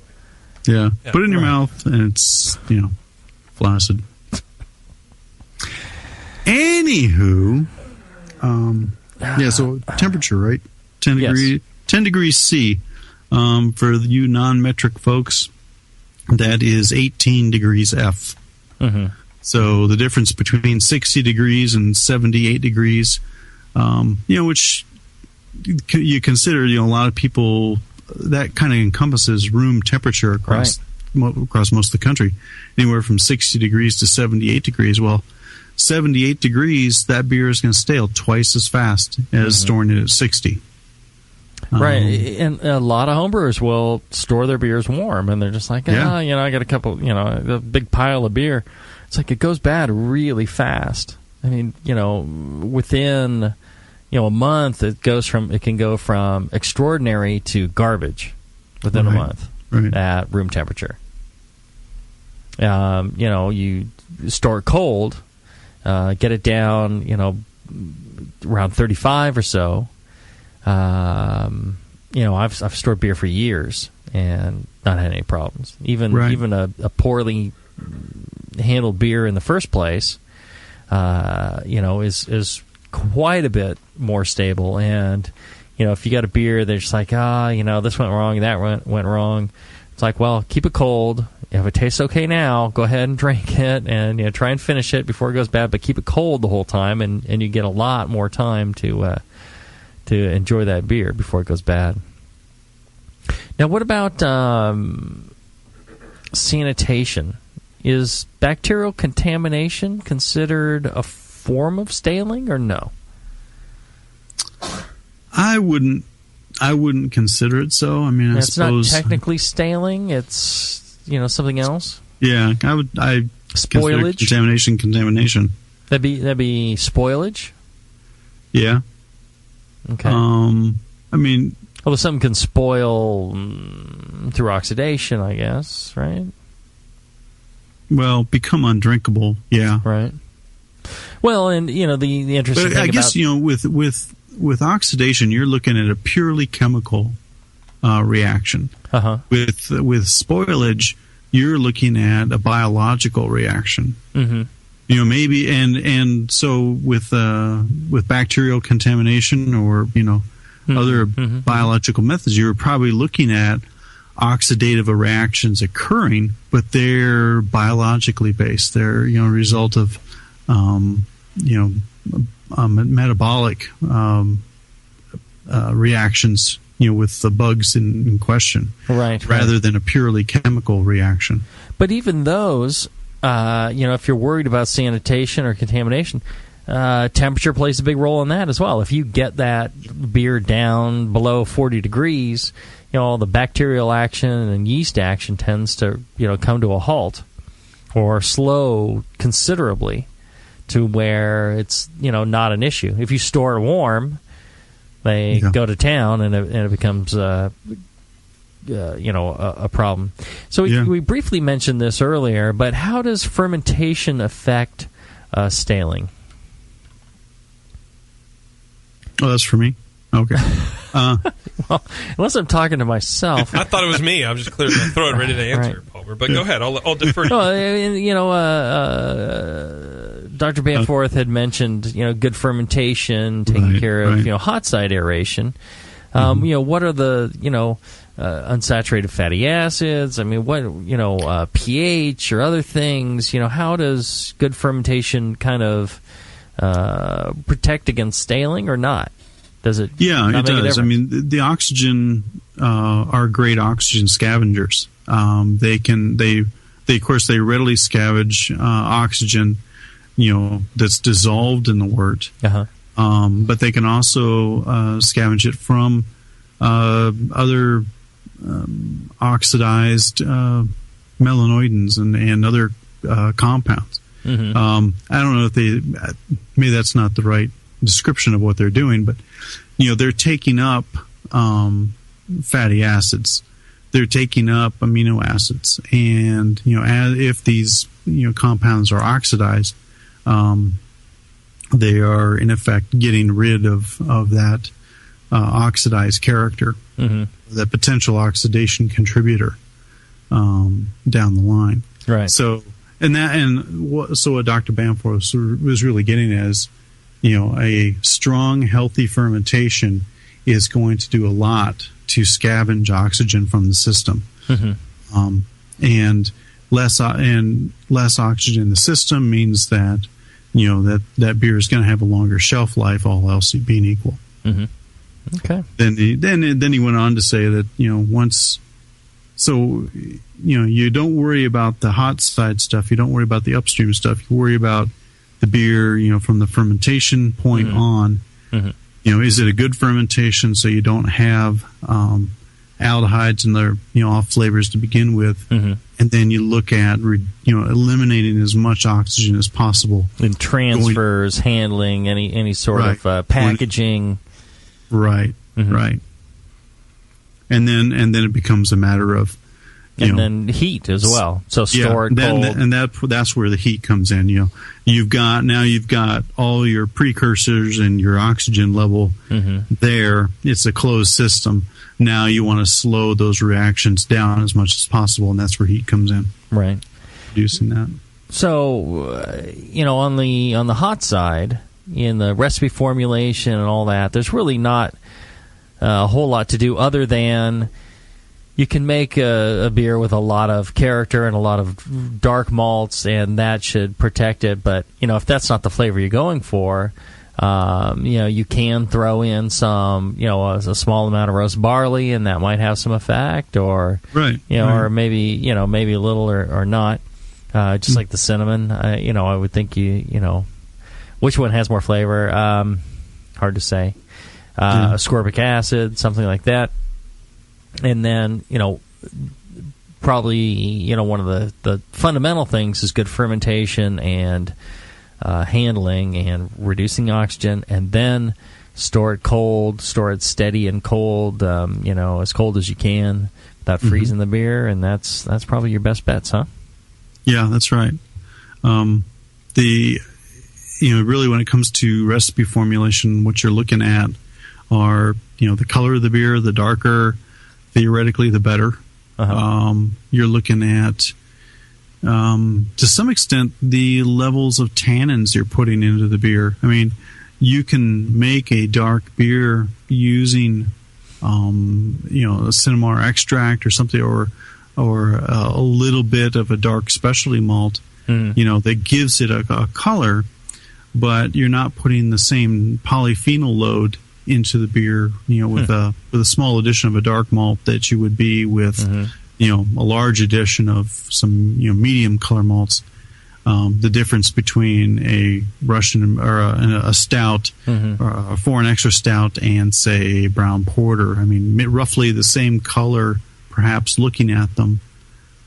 S4: Yeah. Put it in your mouth, and it's, flaccid. Anywho, so temperature, right? 10 degrees C. For you non-metric folks, that is 18 degrees F.
S3: Mm-hmm.
S4: So the difference between 60 degrees and 78 degrees, which you consider, a lot of people, that kind of encompasses room temperature across most of the country, anywhere from 60 degrees to 78 degrees. Well, 78 degrees, that beer is going to stale twice as fast as storing it at 60.
S3: Right, and a lot of homebrewers will store their beers warm, and they're just like, I got a couple, a big pile of beer. It's like it goes bad really fast. I mean, within, a month, it can go from extraordinary to garbage within a month at room temperature. You store it cold, get it down, around 35 or so. I've stored beer for years and not had any problems. Even a poorly handled beer in the first place, is quite a bit more stable. And if you got a beer that's just like, this went wrong, that went wrong, it's like, well, keep it cold. If it tastes okay now, go ahead and drink it, and try and finish it before it goes bad. But keep it cold the whole time, and you get a lot more time to enjoy that beer before it goes bad. Now, what about sanitation? Is bacterial contamination considered a form of staling or no?
S4: I wouldn't consider it so. I mean, I suppose
S3: it's not technically staling. It's something else.
S4: Yeah, I
S3: spoilage,
S4: contamination.
S3: That'd be spoilage.
S4: Yeah.
S3: Okay.
S4: I mean,
S3: although something can spoil through oxidation, I guess, right?
S4: Well, become undrinkable. Yeah.
S3: Right. Well, and the interesting thing
S4: I guess with oxidation, you're looking at a purely chemical reaction.
S3: Uh-huh.
S4: With spoilage, you're looking at a biological reaction.
S3: Mm-hmm.
S4: Maybe and so with bacterial contamination or other biological methods, you're probably looking at oxidative reactions occurring, but they're biologically based. They're a result of metabolic reactions with the bugs in question,
S3: right?
S4: Rather than a purely chemical reaction.
S3: But even those, if you're worried about sanitation or contamination, temperature plays a big role in that as well. If you get that beer down below 40 degrees, all the bacterial action and yeast action tends to, come to a halt or slow considerably to where it's, not an issue. If you store it warm, they go to town and it becomes a problem. So we briefly mentioned this earlier, but how does fermentation affect staling?
S4: Oh, that's for me? Okay.
S3: Well, unless I'm talking to myself.
S5: I thought it was me. I'm just clear to throw it ready to answer, right. Palmer. But go ahead. I'll defer to you.
S3: Dr. Bamforth had mentioned, good fermentation, taking care of, hot side aeration. What are the, unsaturated fatty acids? I mean, what, pH or other things? How does good fermentation kind of protect against staling or not? Does it?
S4: Yeah, it does. I mean, the oxygen are great oxygen scavengers. They of course, readily scavenge oxygen, that's dissolved in the wort. But they can also scavenge it from other oxidized melanoidins and other compounds. I don't know if maybe that's not the right description of what they're doing, but they're taking up fatty acids, they're taking up amino acids, and if these compounds are oxidized, they are in effect getting rid of that oxidized character, that potential oxidation contributor down the line.
S3: Right.
S4: So what Dr. Bamforth was really getting at is, a strong, healthy fermentation is going to do a lot to scavenge oxygen from the system, and less oxygen in the system means that that beer is going to have a longer shelf life, all else being equal.
S3: Okay.
S4: Then he went on to say that you don't worry about the hot side stuff, you don't worry about the upstream stuff, you worry about the beer, from the fermentation point on. Is it a good fermentation so you don't have aldehydes and their off flavors to begin with, and then you look at eliminating as much oxygen as possible
S3: in transfers, handling, any sort of packaging.
S4: Right. And then it becomes a matter of
S3: then heat as well. So store it cold,
S4: and that's where the heat comes in. You've got all your precursors and your oxygen level there. It's a closed system. Now you want to slow those reactions down as much as possible, and that's where heat comes in.
S3: Right,
S4: producing that.
S3: So on the hot side, in the recipe formulation and all that, there's really not a whole lot to do other than you can make a beer with a lot of character and a lot of dark malts, and that should protect it. But if that's not the flavor you're going for, you can throw in some, a small amount of roast barley, and that might have some effect, or or maybe a little or not. Just like the cinnamon, I would think which one has more flavor? Hard to say. Ascorbic acid, something like that. And then, probably, one of the fundamental things is good fermentation and handling and reducing oxygen, and then store it cold, store it steady and cold, as cold as you can without freezing the beer, and that's probably your best bets, huh?
S4: Yeah, that's right. Really when it comes to recipe formulation, what you're looking at are, the color of the beer, the darker, theoretically, the better. You're looking at, to some extent, the levels of tannins you're putting into the beer. I mean, you can make a dark beer using, a Cinnamar extract or something, or a little bit of a dark specialty malt, that gives it a color, but you're not putting the same polyphenol load into the beer, with a small addition of a dark malt that you would be with, a large addition of some, medium color malts. The difference between a Russian or a stout, or a foreign extra stout, and say a brown porter. I mean, roughly the same color, perhaps looking at them,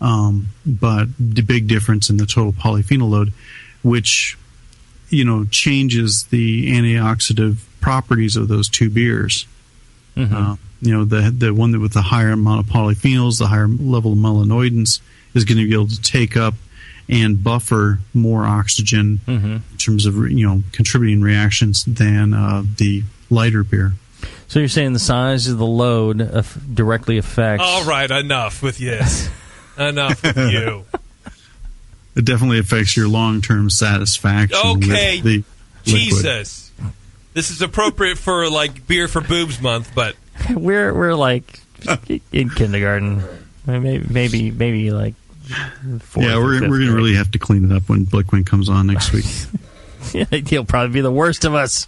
S4: but the big difference in the total polyphenol load, which changes the antioxidant properties of those two beers. The one that with the higher amount of polyphenols, the higher level of melanoidins, is going to be able to take up and buffer more oxygen in terms of contributing reactions than the lighter beer.
S3: So you're saying the size of the load directly affects...
S5: All right, enough with yes. Enough with you.
S4: It definitely affects your long-term satisfaction.
S5: Okay,
S4: with the
S5: Jesus. This is appropriate for Beer for Boobs month, but
S3: we're like in kindergarten, maybe like.
S4: Yeah, we're going to really have to clean it up when Blickman comes on next week.
S3: He'll probably be the worst of us.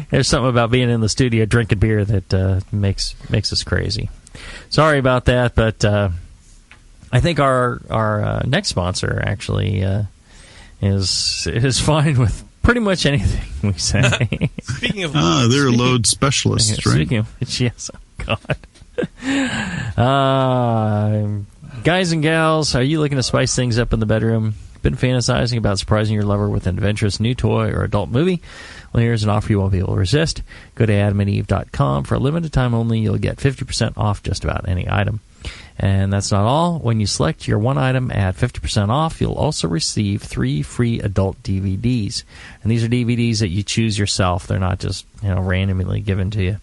S3: There's something about being in the studio drinking beer that makes us crazy. Sorry about that, but I think our next sponsor actually is fine with pretty much anything we say.
S5: Speaking of,
S4: they're load specialists, right?
S3: Speaking of which, yes, oh God. Guys and gals, are you looking to spice things up in the bedroom? Been fantasizing about surprising your lover with an adventurous new toy or adult movie? Well, here's an offer you won't be able to resist. Go to adamandeve.com. For a limited time only, you'll get 50% off just about any item. And that's not all. When you select your one item at 50% off, you'll also receive 3 free adult DVDs. And these are DVDs that you choose yourself. They're not just randomly given to you.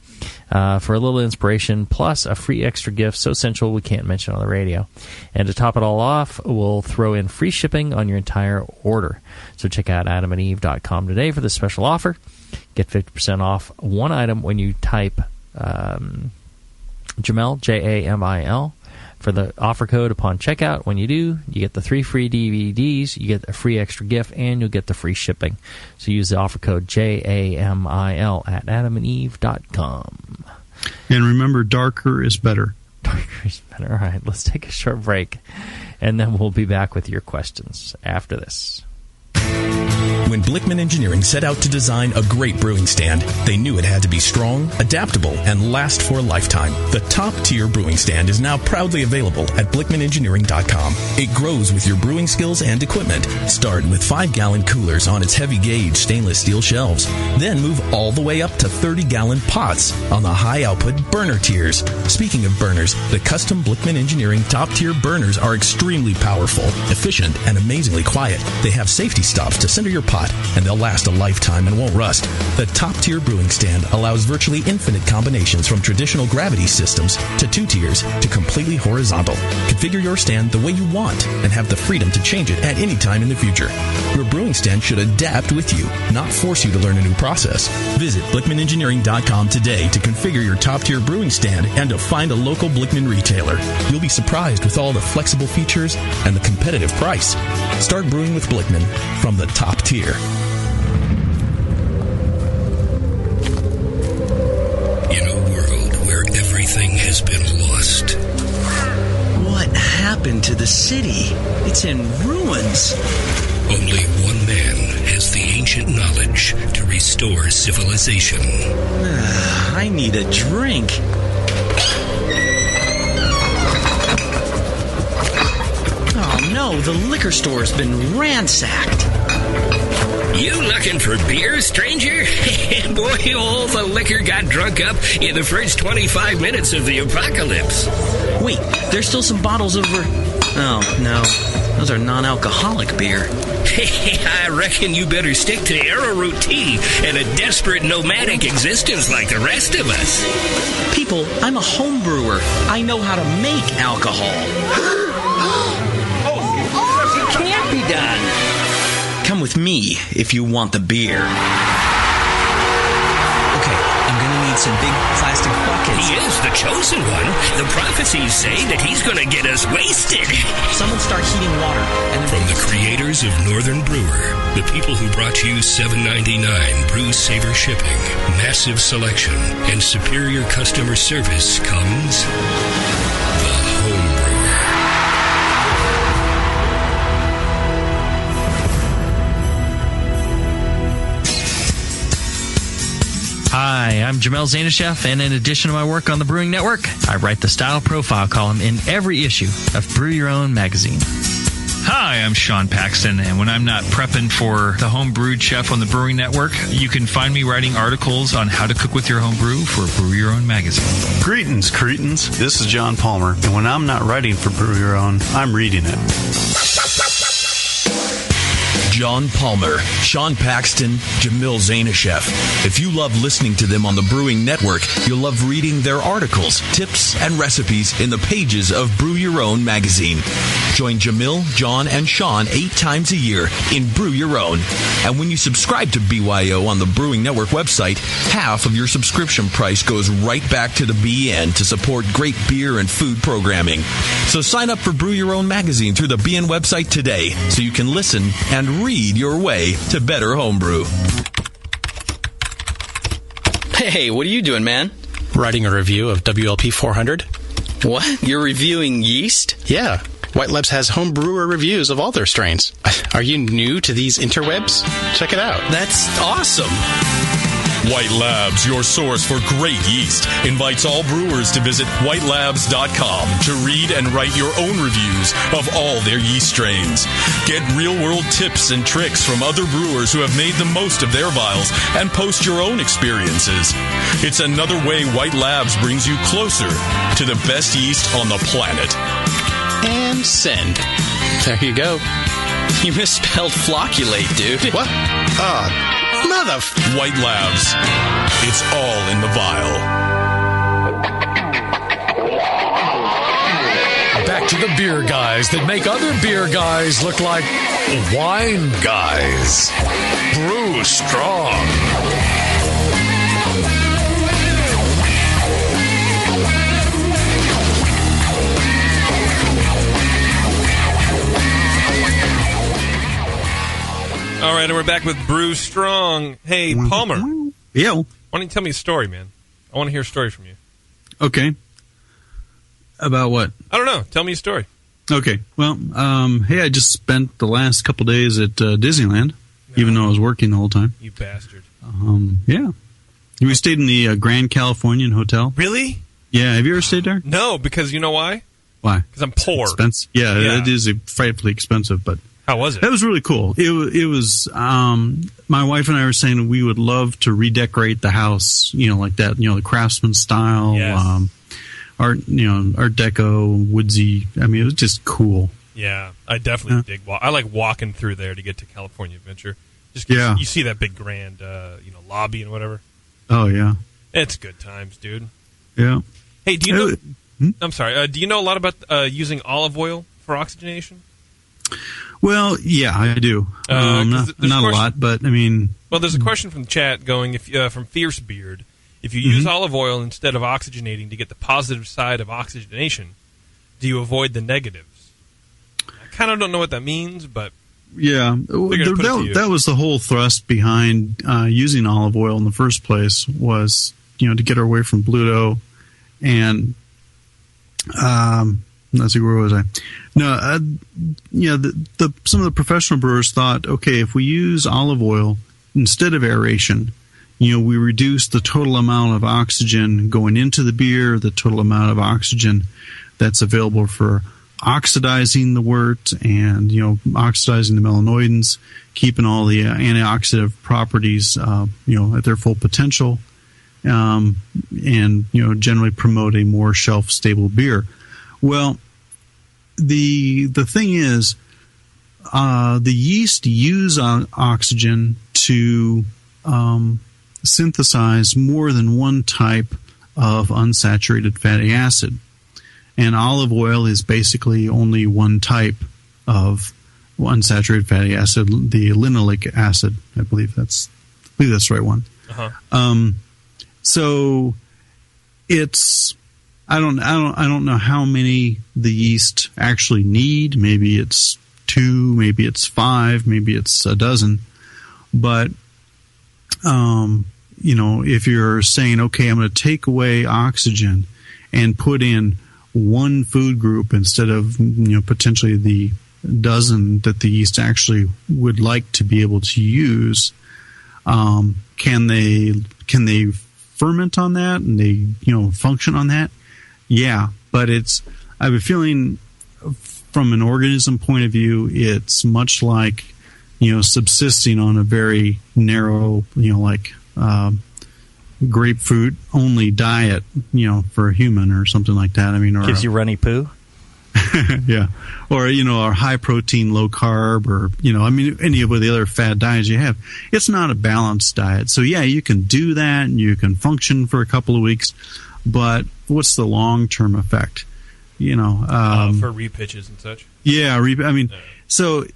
S3: For a little inspiration, plus a free extra gift so sensual we can't mention on the radio. And to top it all off, we'll throw in free shipping on your entire order. So check out adamandeve.com today for this special offer. Get 50% off one item when you type Jamil, Jamil, for the offer code upon checkout. When you do, you get the 3 free DVDs, you get a free extra gift, and you'll get the free shipping. So use the offer code JAMIL at adamandeve.com.
S4: And remember, darker is better.
S3: Darker is better. All right, let's take a short break, and then we'll be back with your questions after this.
S1: When Blickman Engineering set out to design a great brewing stand, they knew it had to be strong, adaptable, and last for a lifetime. The top-tier brewing stand is now proudly available at BlickmanEngineering.com. It grows with your brewing skills and equipment. Start with 5-gallon coolers on its heavy-gauge stainless steel shelves. Then move all the way up to 30-gallon pots on the high-output burner tiers. Speaking of burners, the custom Blickman Engineering top-tier burners are extremely powerful, efficient, and amazingly quiet. They have safety stops to center your pot, and they'll last a lifetime and won't rust. The top-tier brewing stand allows virtually infinite combinations from traditional gravity systems to 2 tiers to completely horizontal. Configure your stand the way you want and have the freedom to change it at any time in the future. Your brewing stand should adapt with you, not force you to learn a new process. Visit BlickmanEngineering.com today to configure your top-tier brewing stand and to find a local Blickman retailer. You'll be surprised with all the flexible features and the competitive price. Start brewing with Blickman from the top tier.
S9: In a world where everything has been lost.
S6: What happened to the city? It's in ruins.
S9: Only one man has the ancient knowledge to restore civilization.
S6: I need a drink. Oh no, the liquor store's been ransacked.
S9: You looking for beer, stranger? Boy, all the liquor got drunk up in the first 25 minutes of the apocalypse.
S6: Wait, there's still some bottles over... Oh, no. Those are non-alcoholic beer.
S9: I reckon you better stick to arrowroot tea and a desperate nomadic existence like the rest of us.
S6: People, I'm a home brewer. I know how to make alcohol. It can't be done. Come with me if you want the beer. Okay, I'm gonna need need some big plastic buckets.
S9: He is the chosen one. The prophecies say that he's going to get us wasted.
S6: Someone start heating water. And
S9: From the creators of Northern Brewer, the people who brought you $7.99 Brew Saver shipping, massive selection, and superior customer service comes the Homebrewer.
S3: Hi, I'm Jamil Zainasheff, and in addition to my work on the Brewing Network, I write the Style Profile column in every issue of Brew Your Own magazine.
S12: Hi, I'm Sean Paxton, and when I'm not prepping for the Homebrewed Chef on the Brewing Network, you can find me writing articles on how to cook with your home brew for Brew Your Own magazine.
S4: Greetings, cretins. This is John Palmer, and when I'm not writing for Brew Your Own, I'm reading it.
S1: John Palmer, Sean Paxton, Jamil Zainasheff. If you love listening to them on the Brewing Network, you'll love reading their articles, tips, and recipes in the pages of Brew Your Own magazine. Join Jamil, John, and Sean 8 times a year in Brew Your Own. And when you subscribe to BYO on the Brewing Network website, half of your subscription price goes right back to the BN to support great beer and food programming. So sign up for Brew Your Own magazine through the BN website today so you can listen and read your way to better homebrew.
S6: Hey, what are you doing, man?
S13: Writing a review of WLP 400.
S6: What? You're reviewing yeast?
S13: Yeah. White Labs has home brewer reviews of all their strains. Are you new to these interwebs? Check it out.
S6: That's awesome.
S1: White Labs, your source for great yeast, invites all brewers to visit whitelabs.com to read and write your own reviews of all their yeast strains. Get real-world tips and tricks from other brewers who have made the most of their vials and post your own experiences. It's another way White Labs brings you closer to the best yeast on the planet.
S13: And send. There you go.
S6: You misspelled flocculate, dude.
S13: What? Mother...
S1: White Labs. It's all in the vial.
S2: Back to the beer guys that make other beer guys look like wine guys. Brew strong.
S5: All right, and we're back with Brew Strong. Hey, Palmer.
S4: Yeah.
S5: Why don't you tell me a story, man? I want to hear a story from you.
S4: Okay. About what?
S5: I don't know. Tell me a story.
S4: Okay. Well, hey, I just spent the last couple days at Disneyland, even though I was working the whole time.
S5: You bastard.
S4: Yeah. We stayed in the Grand Californian Hotel.
S5: Really?
S4: Yeah. Have you ever stayed there?
S5: No, because you know why?
S4: Why?
S5: Because I'm poor.
S4: Expensive. Yeah, it is frightfully expensive, but...
S5: How was it?
S4: That was really cool. It was, my wife and I were saying we would love to redecorate the house, like that, the craftsman style,
S5: yes.
S4: Art Deco, woodsy. I mean, it was just cool.
S5: Yeah, I definitely dig. I like walking through there to get to California Adventure. Just
S4: yeah.
S5: You see that big grand, lobby and whatever.
S4: Oh yeah,
S5: it's good times, dude.
S4: Yeah.
S5: Hey, do you know? I'm sorry. Do you know a lot about using olive oil for oxygenation?
S4: Well, yeah, I do. Not a lot, but I mean...
S5: Well, there's a question from the chat going from Fierce Beard. If you use olive oil instead of oxygenating to get the positive side of oxygenation, do you avoid the negatives? I kind of don't know what that means, but...
S4: Yeah, that was the whole thrust behind using olive oil in the first place was, to get her away from Bluto and... let's see, where was I? No, some of the professional brewers thought, okay, if we use olive oil instead of aeration, we reduce the total amount of oxygen going into the beer, the total amount of oxygen that's available for oxidizing the wort and, oxidizing the melanoidins, keeping all the antioxidant properties, at their full potential, and, generally promote a more shelf-stable beer. Well, the thing is, the yeast use oxygen to synthesize more than one type of unsaturated fatty acid, and olive oil is basically only one type of unsaturated fatty acid, the linoleic acid. I believe that's the right one.
S5: Uh-huh.
S4: So it's I don't know how many the yeast actually need. Maybe it's 2, maybe it's 5, maybe it's a dozen. But if you're saying, okay, I'm going to take away oxygen and put in one food group instead of potentially the dozen that the yeast actually would like to be able to use, can they ferment on that and they function on that? Yeah, but I have a feeling from an organism point of view, it's much like subsisting on a very narrow grapefruit only diet for a human or something like that. I mean, or
S3: gives you runny poo.
S4: Yeah, or or high protein, low carb, or any of the other fad diets you have. It's not a balanced diet. So yeah, you can do that and you can function for a couple of weeks, but what's the long term effect?
S5: For repitches and such.
S4: Yeah, so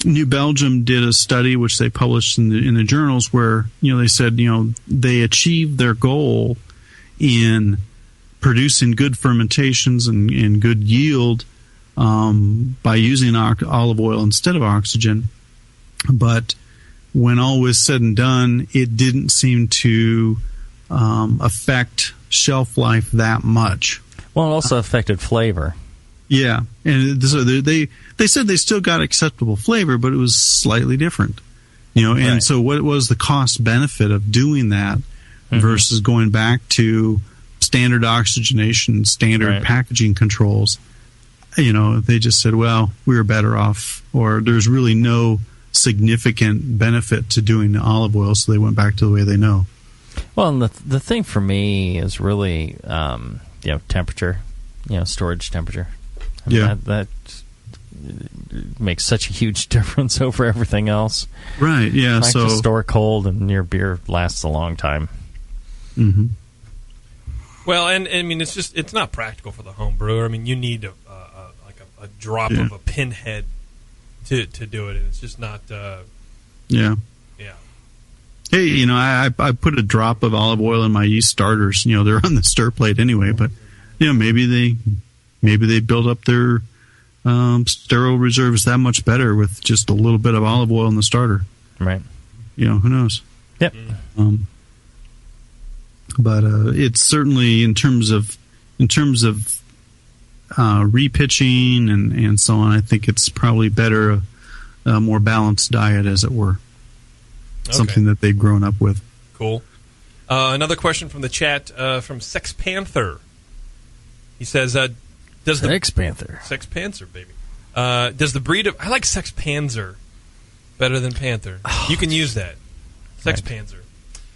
S4: New Belgium did a study which they published in the journals where they said they achieved their goal in producing good fermentations and good yield by using olive oil instead of oxygen. But when all was said and done, it didn't seem to affect shelf life that much.
S3: Well, it also affected flavor.
S4: Yeah, and so they said they still got acceptable flavor, but it was slightly different. And
S3: right.
S4: So what was the cost benefit of doing that versus going back to standard oxygenation, standard
S3: right.
S4: packaging controls? They just said, well, we were better off, or there's really no significant benefit to doing the olive oil, so they went back to the way they know.
S3: Well, and the thing for me is really temperature, storage temperature. That makes such a huge difference over everything else.
S4: Right, yeah.
S3: So to store cold and your beer lasts a long time.
S4: Mm-hmm.
S5: Well, and I mean, it's not practical for the home brewer. I mean, you need a drop of a pinhead to do it, and it's just not.
S4: Yeah. Hey, I put a drop of olive oil in my yeast starters. They're on the stir plate anyway, but maybe they build up their sterile reserves that much better with just a little bit of olive oil in the starter.
S3: Right.
S4: Who knows?
S3: Yep.
S4: But it's certainly in terms of repitching and so on. I think it's probably better a more balanced diet, as it were.
S5: Okay.
S4: Something that they've grown up with.
S5: Cool. Another question from the chat from Sex Panther. He says, "Does the
S3: Sex Panther,
S5: baby? Does the breed of I like Sex Panzer better than Panther? You can use that. Sex Panzer.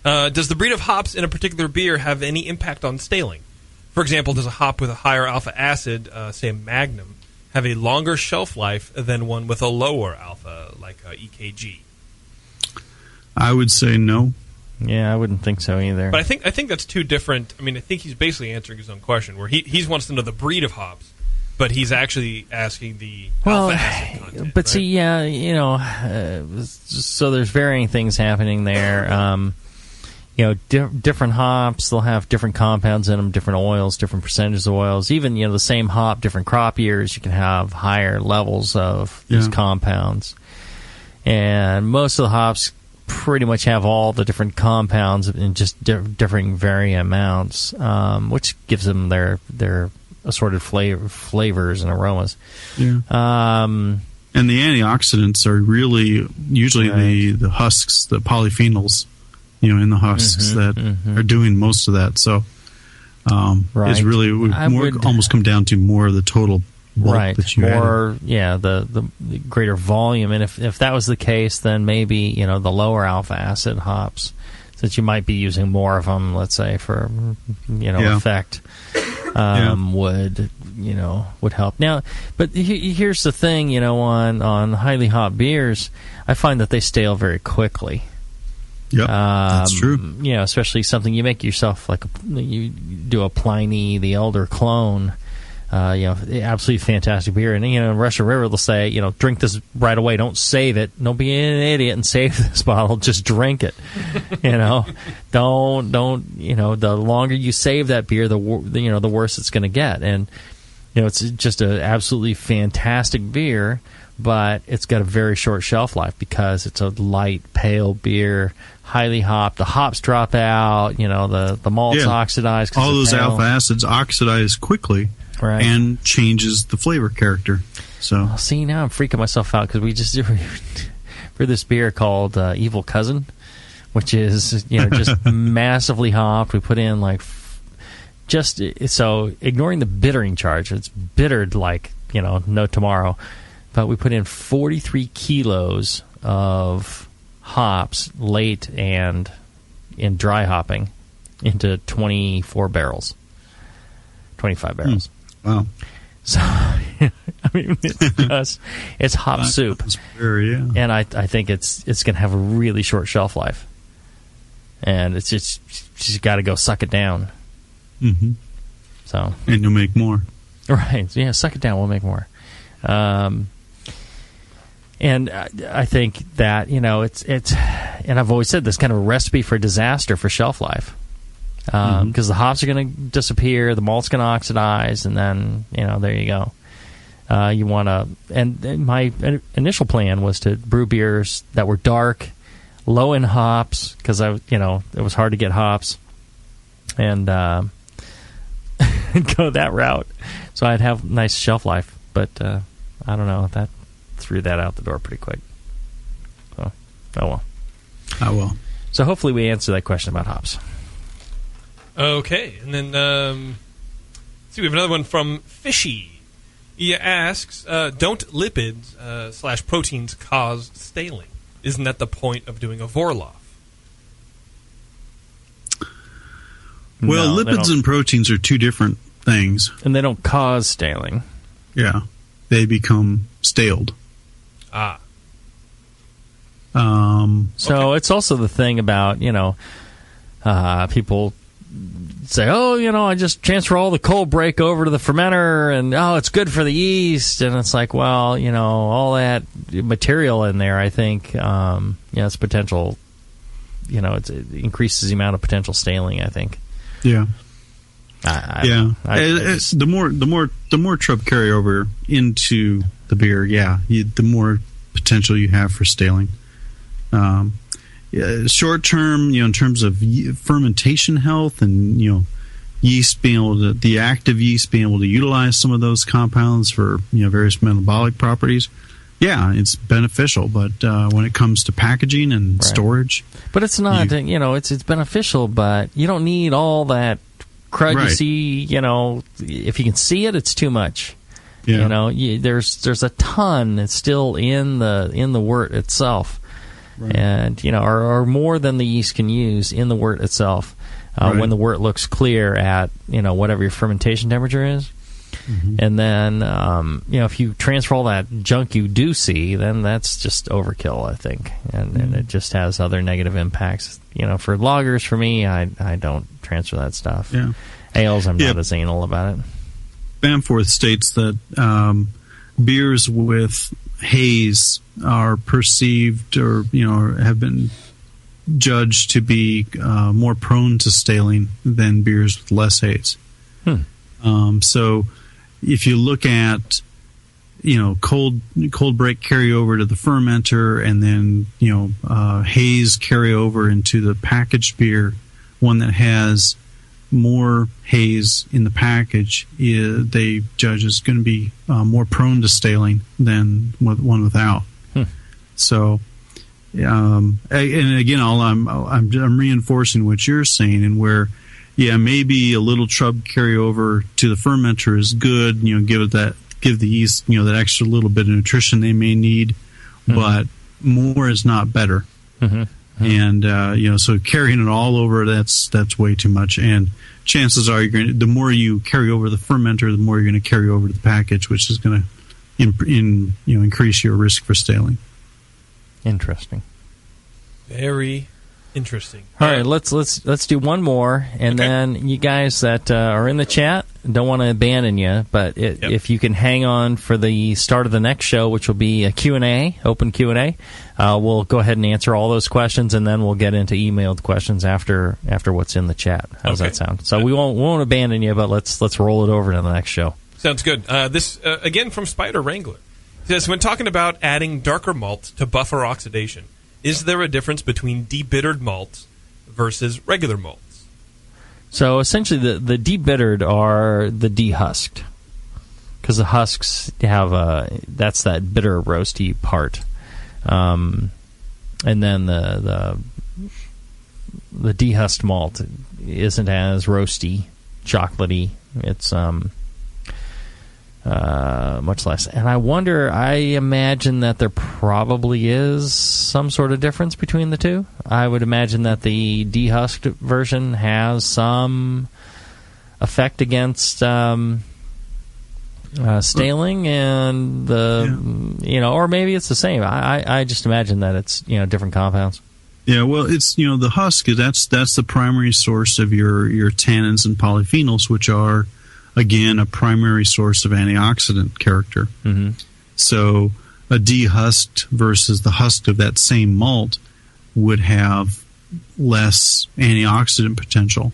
S5: Does the breed of hops in a particular beer have any impact on staling? For example, does a hop with a higher alpha acid, say a Magnum, have a longer shelf life than one with a lower alpha, like EKG?"
S4: I would say no.
S3: Yeah, I wouldn't think so either.
S5: But I think that's two different. I mean, I think he's basically answering his own question, where he wants to know the breed of hops, but he's actually asking the alpha acid content.
S3: But
S5: right?
S3: see, so there's varying things happening there. Different hops, they'll have different compounds in them, different oils, different percentages of oils. Even the same hop, different crop years, you can have higher levels of these compounds. And most of the hops pretty much have all the different compounds in just differing varying amounts, which gives them their assorted flavors and aromas.
S4: Yeah. And the antioxidants are really usually the husks, the polyphenols, in the husks that are doing most of that. So it's really almost come down to more of the total bulk that you
S3: added. The greater volume. And if that was the case, then maybe the lower alpha acid hops, since you might be using more of them, let's say for effect, would help. Now, but here's the thing, on highly hop beers, I find that they stale very quickly.
S4: Yep, that's true.
S3: Especially something you make yourself, like you do a Pliny the Elder clone. Absolutely fantastic beer. And in Russian River, they'll say, drink this right away. Don't save it. Don't be an idiot and save this bottle. Just drink it. Don't. The longer you save that beer, the worse it's going to get. And it's just an absolutely fantastic beer, but it's got a very short shelf life because it's a light, pale beer, highly hopped. The hops drop out. The malts oxidize.
S4: All those alpha acids oxidize quickly.
S3: Right.
S4: And changes the flavor character. So
S3: see, now I'm freaking myself out because we just for this beer called Evil Cousin, which is just massively hopped. We put in so ignoring the bittering charge, it's bittered like no tomorrow. But we put in 43 kilos of hops late and in dry hopping into 25 barrels.
S4: Wow.
S3: So, it's hop soup. And I think it's going to have a really short shelf life. And it's just got to go suck it down.
S4: Mm-hmm.
S3: So.
S4: And you'll make more.
S3: Right. Yeah, suck it down. We'll make more. And I think that, it's, and I've always said this kind of a recipe for disaster for shelf life. Because the hops are going to disappear, the malt's going to oxidize, and then there you go. You want to, and my initial plan was to brew beers that were dark, low in hops, because it was hard to get hops, and go that route, so I'd have nice shelf life. But I don't know, that threw that out the door pretty quick. So, oh well. So hopefully we answer that question about hops.
S5: Okay, and then we have another one from Fishy. He asks, don't lipids / proteins cause staling? Isn't that the point of doing a Vorloff?
S4: Well, lipids and proteins are two different things.
S3: And they don't cause staling.
S4: Yeah, they become staled.
S5: Ah.
S3: So it's also the thing about, people say, I just transfer all the cold break over to the fermenter, and it's good for the yeast. And it's like, well, all that material in there, I think, it's potential. It increases the amount of potential staling, I think.
S4: Yeah.
S3: The
S4: more trub carry over into the beer, the more potential you have for staling. Short term, in terms of fermentation health and yeast being the active yeast being able to utilize some of those compounds for various metabolic properties, it's beneficial. But when it comes to packaging and storage,
S3: but it's not. It's beneficial, but you don't need all that crud you see. If you can see it, it's too much.
S4: Yeah.
S3: There's a ton that's still in the wort itself. Right. And or more than the yeast can use in the wort itself. When the wort looks clear at whatever your fermentation temperature is, and then if you transfer all that junk you do see, then that's just overkill, I think, and it just has other negative impacts. For lagers, for me, I don't transfer that stuff.
S4: Yeah.
S3: Ales, I'm not as anal about it.
S4: Bamforth states that beers with haze are perceived or have been judged to be more prone to staling than beers with less haze. So if you look at cold break carry over to the fermenter, and then haze carry over into the packaged beer, one that has more haze in the package, they judge is going to be more prone to staling than one without. So, and again, I'm reinforcing what you're saying, and where, maybe a little trub carryover to the fermenter is good. Give the yeast that extra little bit of nutrition they may need, but more is not better. And so carrying it all over, that's way too much. And chances are the more you carry over the fermenter, the more you're going to carry over to the package, which is going to increase your risk for staling.
S3: Interesting.
S5: Very Interesting.
S3: All right, let's do one more, and then you guys that are in the chat, don't want to abandon you, but if you can hang on for the start of the next show, which will be a Q&A, open Q&A, we'll go ahead and answer all those questions, and then we'll get into emailed questions after what's in the chat. How's that sound? So we won't abandon you, but let's roll it over to the next show.
S5: Sounds good. This again from Spider Wrangler. It says, when talking about adding darker malts to buffer oxidation, is there a difference between debittered malts versus regular malts?
S3: So essentially, the debittered are the dehusked, because the husks have that's that bitter roasty part, and then the dehusked malt isn't as roasty, chocolatey. It's much less. And I imagine that there probably is some sort of difference between the two. I would imagine that the dehusked version has some effect against staling, and or maybe it's the same. I just imagine that it's different compounds.
S4: Yeah, well, it's the husk that's the primary source of your tannins and polyphenols, which are, again, a primary source of antioxidant character.
S3: Mm-hmm.
S4: So a dehusked versus the husk of that same malt would have less antioxidant potential.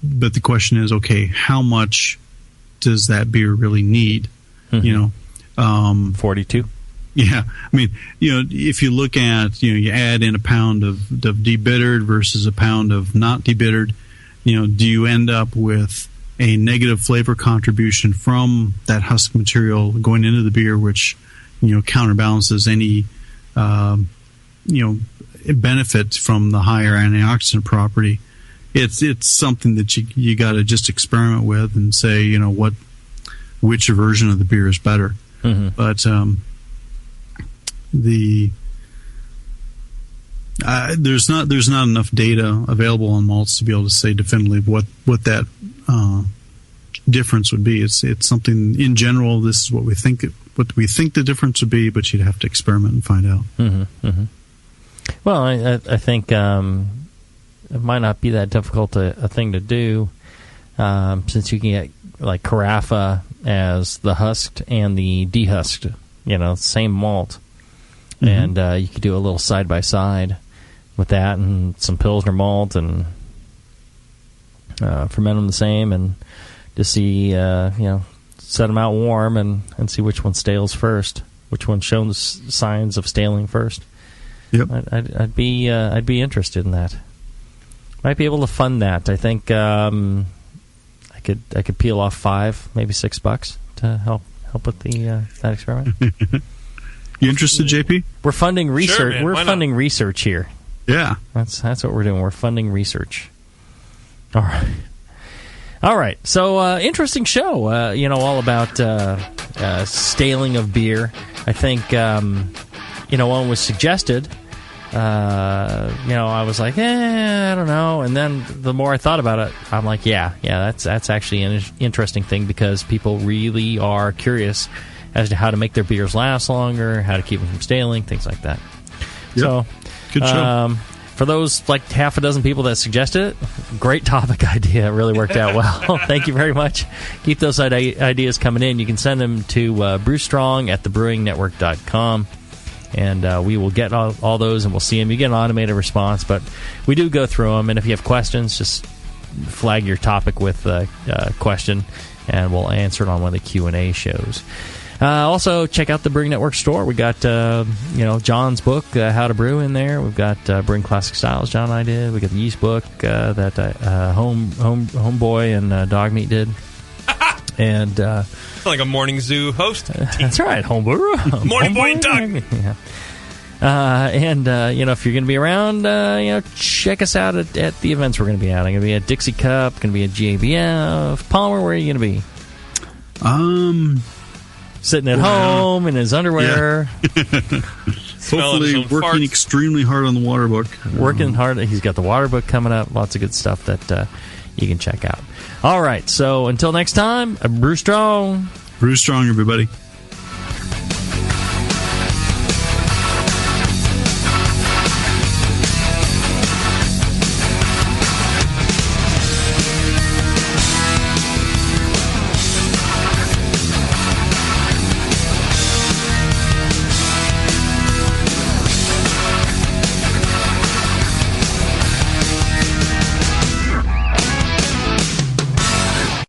S4: But the question is, okay, how much does that beer really need?
S3: Mm-hmm. 42.
S4: Yeah, I mean, if you look at, you add in a pound of debittered versus a pound of not debittered, do you end up with a negative flavor contribution from that husk material going into the beer, which counterbalances any benefit from the higher antioxidant property? It's something that you got to just experiment with and say which version of the beer is better.
S3: Mm-hmm.
S4: But there's not enough data available on malts to be able to say definitively what that difference would be. It's something in general. This is what we think the difference would be, but you'd have to experiment and find out.
S3: Mm-hmm. Mm-hmm. Well, I think it might not be that difficult a thing to do, since you can get like Carafa as the husked and the dehusked, same malt.
S4: Mm-hmm.
S3: And you could do a little side-by-side with that and some Pilsner malt and ferment them the same and just see, set them out warm and see which one stales first, which one shows signs of staling first.
S4: Yep.
S3: I'd be interested in that. Might be able to fund that. I think I could peel off $5, maybe $6 to help with the that experiment.
S4: You interested, JP?
S3: We're funding research.
S5: Sure, man.
S3: We're funding research here.
S4: Yeah,
S3: that's what we're doing. We're funding research. All right. So interesting show. All about staling of beer. I think one was suggested. I was like, I don't know. And then the more I thought about it, I'm like, yeah, that's actually an interesting thing, because people really are curious as to how to make their beers last longer, how to keep them from staling, things like that.
S4: Yep.
S3: So,
S4: good show.
S3: For those like half a dozen people that suggested it, great topic idea. It really worked out well. Thank you very much. Keep those ideas coming in. You can send them to brewstrong@thebrewingnetwork.com. And we will get all those, and we'll see them. You get an automated response, but we do go through them. And if you have questions, just flag your topic with a question, and we'll answer it on one of the Q&A shows. Also, check out the Brewing Network store. We got John's book, How to Brew, in there. We've got Brewing Classic Styles, John and I did. We got the yeast book that Homeboy and Dog Meat did. And
S5: like a morning zoo host.
S3: That's right, Homebrew.
S5: Morning boy and Doug.
S3: Yeah. If you're going to be around, check us out at the events we're going to be at. I'm going to be at Dixie Cup, going to be at GABF. Palmer, where are you going to be? Sitting at home in his underwear.
S4: Yeah. Hopefully working extremely hard on the water book.
S3: Working hard. He's got the water book coming up. Lots of good stuff that you can check out. All right, so until next time, brew strong.
S4: Brew strong, everybody.